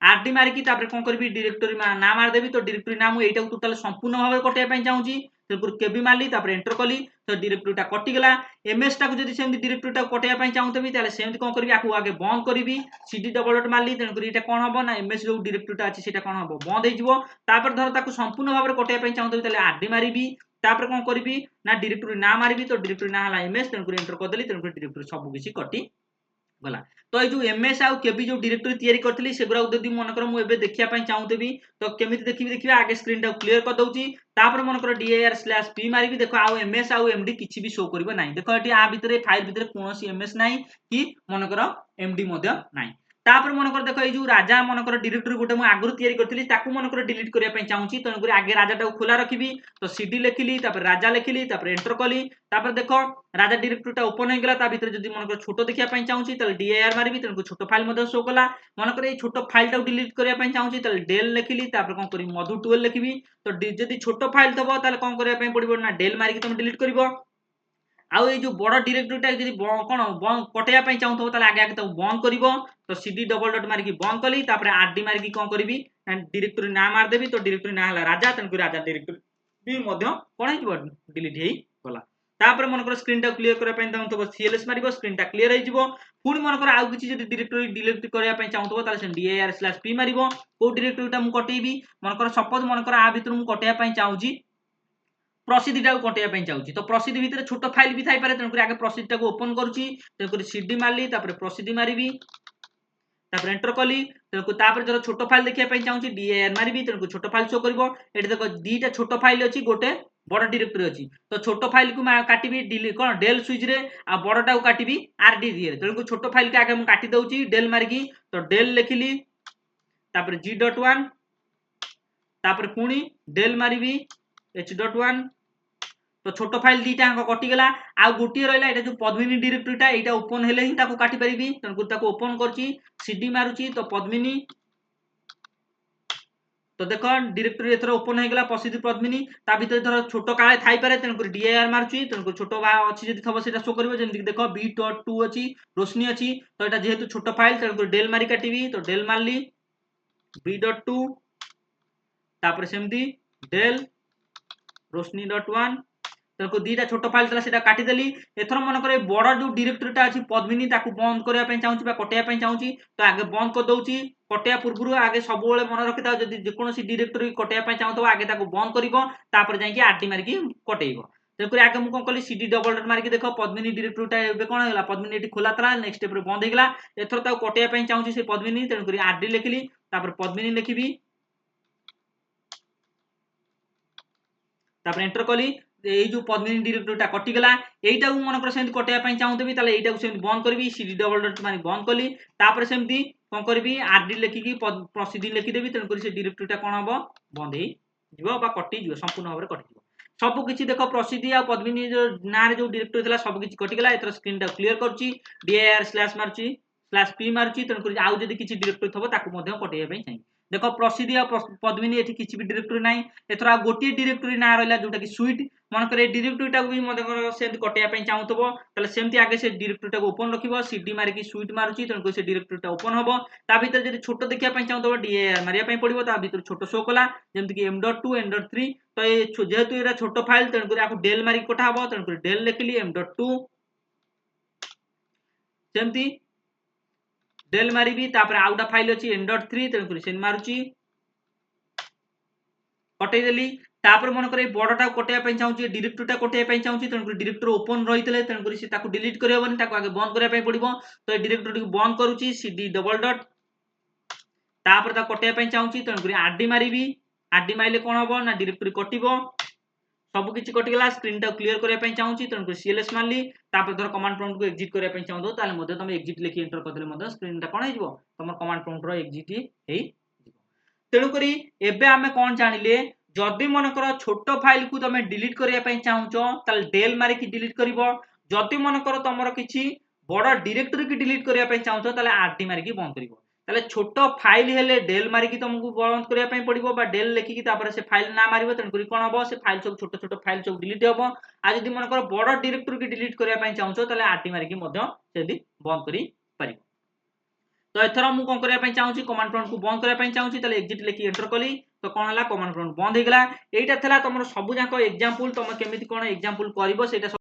आरडी मारिकी तापर कोन करबी डायरेक्टरी ना मार देबी तो डायरेक्टरी नाम एटा टोटल संपूर्ण भाबे कटिया पई चाहूची तेन केबी मारली तापर एंटर कली तो डायरेक्टरीटा कटि गेला ms टा को जदी सेमति डायरेक्टरीटा कटिया पई चाहूतबी ताले सेमति कोन करबी आकु आगे बंद करबी cd डबल डॉट मारली तेन करी एटा कोन हबो ना ms जो डायरेक्टरीटा अछि सेटा कोन हबो बंद हे जिवो तापर धर ताकू संपूर्ण भाबे कटिया पई चाहूतबी ताले आरडी मारिबी तापर कोन करबी ना डायरेक्टरी ना मारबी तो डायरेक्टरी ना हला एमएस तेन कर एंटर कर देली तेन कर डायरेक्टरी सब किछि कटि गला तो ये जो एमएस आउ केबी जो डायरेक्टरी तैयारी करथली सेगुरा जदि मन कर मु एबे देखिया पई चाहूतबी तो केमिति देखिबे आगे स्क्रीन टा क्लियर कर दउची तापर मन कर dir/p मारिबी देखो आउ एमएस आउ एमडी किछि भी शो करबो नाही देखो एटी आ भितरे फाइल भितरे कोनोसी एमएस नाही कि मन कर एमडी मध्य नाही तापर मन कर देखो ए जो राजा मन कर डायरेक्टरी गोटे मु आगरु तैयारी करथली ताकू मन कर डिलीट करिया पई चाहूची तन कर आगे राजा टा खोला रखिबी तो सीडी लिखिली तापर राजा लिखिली तापर एंटर कली तापर देखो राजा डायरेक्टरी टा ओपन हो गला ता भितरे जदि मन कर छोटो देखिया पई चाहूची तले dir मारिबी तन को छोटो फाइल मध्य शो कला मन कर ए छोटो फाइल टा डिलीट करिया पई चाहूची तले del लिखिली तापर कोन करी मधु 12 लिखिबी तो जदि छोटो फाइल थबो ताले कोन करिया पई पड़िबो ना del मारिकी तुम डिलीट करिवो आउ ये जो बड़ डायरेक्टरी टा जदि कोन कटेया पई चाहूथबो ताले आगे आगे तो बंद करिवो तो cd डबल डॉट मारिकी बंद कली तापर rd मारिकी कोन करबी डायरेक्टरी ना मार देबी तो डायरेक्टरी ना हला राजा तन को राजा डायरेक्टरी भी मध्य कोन हे जिवो डिलीट हेई गला तापर मन कर स्क्रीन टा क्लियर करा पई चाहूथबो cls मारिबो स्क्रीन टा क्लियर हे जिवो पुनी मन कर आउ किछि जदि डायरेक्टरी डिलीट करिया पई चाहूथबो ताले से dir/p मारिबो को डायरेक्टरी टा मु कटेबी मन कर सपोज मन कर आ भितर मु कटेया पई चाहूची प्रसिद्धि टा कटेया पई चाहूची तो प्रसिद्धि भितर छोटो फाइल भी थाई पारे तन आगे प्रसिद्धि टा को ओपन करूची तन cd मारली तापर प्रसिद्धि मारिबी तापर एंटर कली तापर जरा छोटो फाइल देखिया पई चाहूची dir मारिबी तन छोटो फाइल शो करबो एठी देखो दीटा छोटो फाइल अछि गोटे बड़ डायरेक्टरी अछि तो छोटो फाइल को काटिबी डिलीट कोन del स्विच रे आ बड़टा को काटिबी rd रे तन छोटो फाइल के आगे मु काटि दउची del मारिकी तो del लिखिली तापर g.1 तापर पुनी del मारिबी h.1 तो छोटो फाइल दीटा अंक कटि गला आ गोटी रहला एटा जो पद्मिनी डायरेक्टरी टा एटा ओपन हेले ही ताको काटि परिबी तन ताको ओपन करची cd मारुची तो पद्मिनी तो देखो डायरेक्टरी एथर ओपन हो गला प्रसिद्धि पद्मिनी ता भीतर धर छोटो काळे थाई पारे तन कर dir मारुची तन को छोटो बा अछि जदि थबो सेटा शो करबो जेंति देखो b.2 अछि रोशनी अछि तो एटा जेहेतु छोटो फाइल तन कर del मारी काटिबी तो del मारली b.2 तापर सेमती del रोशनी.1 तनको दीटा छोटो फाइल तला सेटा काटि देली एथर मन करे बड़ जो डायरेक्टरी टा अछि पद्मिनी ताकू बंद करिया पई चाहूची बा कटेया पई चाहूची तो आगे बंद कर दउची कटेया पूर्वरु आगे सब बेले मन रखिता जदि जे कोनोसी डायरेक्टरी कटेया पई चाहतो आगे ताकू बंद करिवो तापर जाई कि आरटी मारिकी कटेइबो तनको आगे मु कोन कली cd डबल डॉट मारिकी देखो पद्मिनी डायरेक्टरी टा एबे कोन हेला पद्मिनी एटी खोला तला नेक्स्ट स्टेप रे बंद हे गेला एथर ताकू कटेया पई चाहूची से पद्मिनी तनको आरडी लिखिली तापर पद्मिनी लिखिबी तापर एंटर कली ए जो पद्मिनी डायरेक्टरी टा कटि गला एटा को मन कर सेंट कटेया पई चाहूतबी ताले एटा को सेंट बंद करबी cd डबल डॉट मारी बंद कली तापर सेमती कोन करबी rd लिखि की प्रसिद्धि लिखि देबी तन कर से डायरेक्टरी टा कोन हबो बंद हे जिवो बा कटि जिवो संपूर्ण भाबरे कटि जिवो सब किछि देखो प्रसिद्धि आ पद्मिनी जो ना रे जो डायरेक्टरी थला सब किछि कटि गला एतर स्क्रीन टा क्लियर करची dir/ मारची /p मारची तन कर आउ जदी किछि डायरेक्टरी थबो ताकू मध्य कटेया पई चाहि देखो प्रसिद्धि आ पद्मिनी एठी किछि भी डायरेक्टरी नाही एथरा गोटी डायरेक्टरी ना रहला जोटा कि स्वीट मन करे डायरेक्टरी टा भी मध्य सेंट कटेया पई चाहूतबो तले सेमती आगे से डायरेक्टरी टा को ओपन रखिबो cd मारी की स्वीट मारुची तन को से डायरेक्टरी टा ओपन हबो ता भीतर जदी छोटो देखिया पई चाहूतबो dir मारिया पई पड़िबो ता भीतर छोटो शो कला जेमति कि m.2 m.3 तो ए जेहेतु एरा छोटो फाइल तन को आकु del मारी कोठा हबो तन को del लिखली m.2 सेमती del मारिबी तापर आउटा फाइल अछि n.3 तन को सेन मारुची कटै देली तापर मन करे बड़टा कटेया पई चाहूची डायरेक्टरी टा कटेया पई चाहूची तन डायरेक्टरी ओपन रहितले तन करी से ताकू डिलीट करे होबनी ताकू आगे बंद करे पई पड़िबो तो ए डायरेक्टरी को बंद करूची cd डबल डॉट तापर ता कटेया पई चाहूची तन करी rd मारिबी rd माइले कोन हबो ना डायरेक्टरी कटिबो सब किछि कटि गेला स्क्रीन टा क्लियर करे पई चाहूची तन करी cls मारली तापर धर कमांड प्रॉम्प्ट को एग्जिट करे पई चाहतो ताले मधे तमे एग्जिट लिखि एंटर कर देले मधे स्क्रीन टा कोन हे जिवो तमर कमांड प्रॉम्प्ट रो एग्जिट हेई तेणु करी एबे आमे कोन जानिले जदि मन कर छोटो फाइल को तमे डिलीट करिया पई चाहूचो ताल del मारी की डिलीट करिवो जदि मन कर तमरो किछि बड़ डायरेक्टरी की डिलीट करिया पई चाहूचो ताले rd मारी की बंद करिवो ताले छोटो फाइल हेले del मारी की तुमको बंद करिया पई पड़िवो बा del लिखि की तापर से फाइल ना मारिवो तन करी कोन हबो से फाइल सब छोटो छोटो फाइल सब डिलीट हबो आ जदि मन कर बड़ डायरेक्टरी की डिलीट करिया पई चाहूचो ताले rd मारी की मध्य सेदी बंद करी पारिबो तो एथरा मु कोन करिया पई चाहूची कमांड प्रॉम्प्ट को बंद करिया पई चाहूची ताले एग्जिट लिखि एंटर कली तो कोन हला कमांड प्रॉम्प्ट बंद हे गेला एटा थला तमरो सब जाको एग्जांपल तम केमिति कोन एग्जांपल करिवो सेटा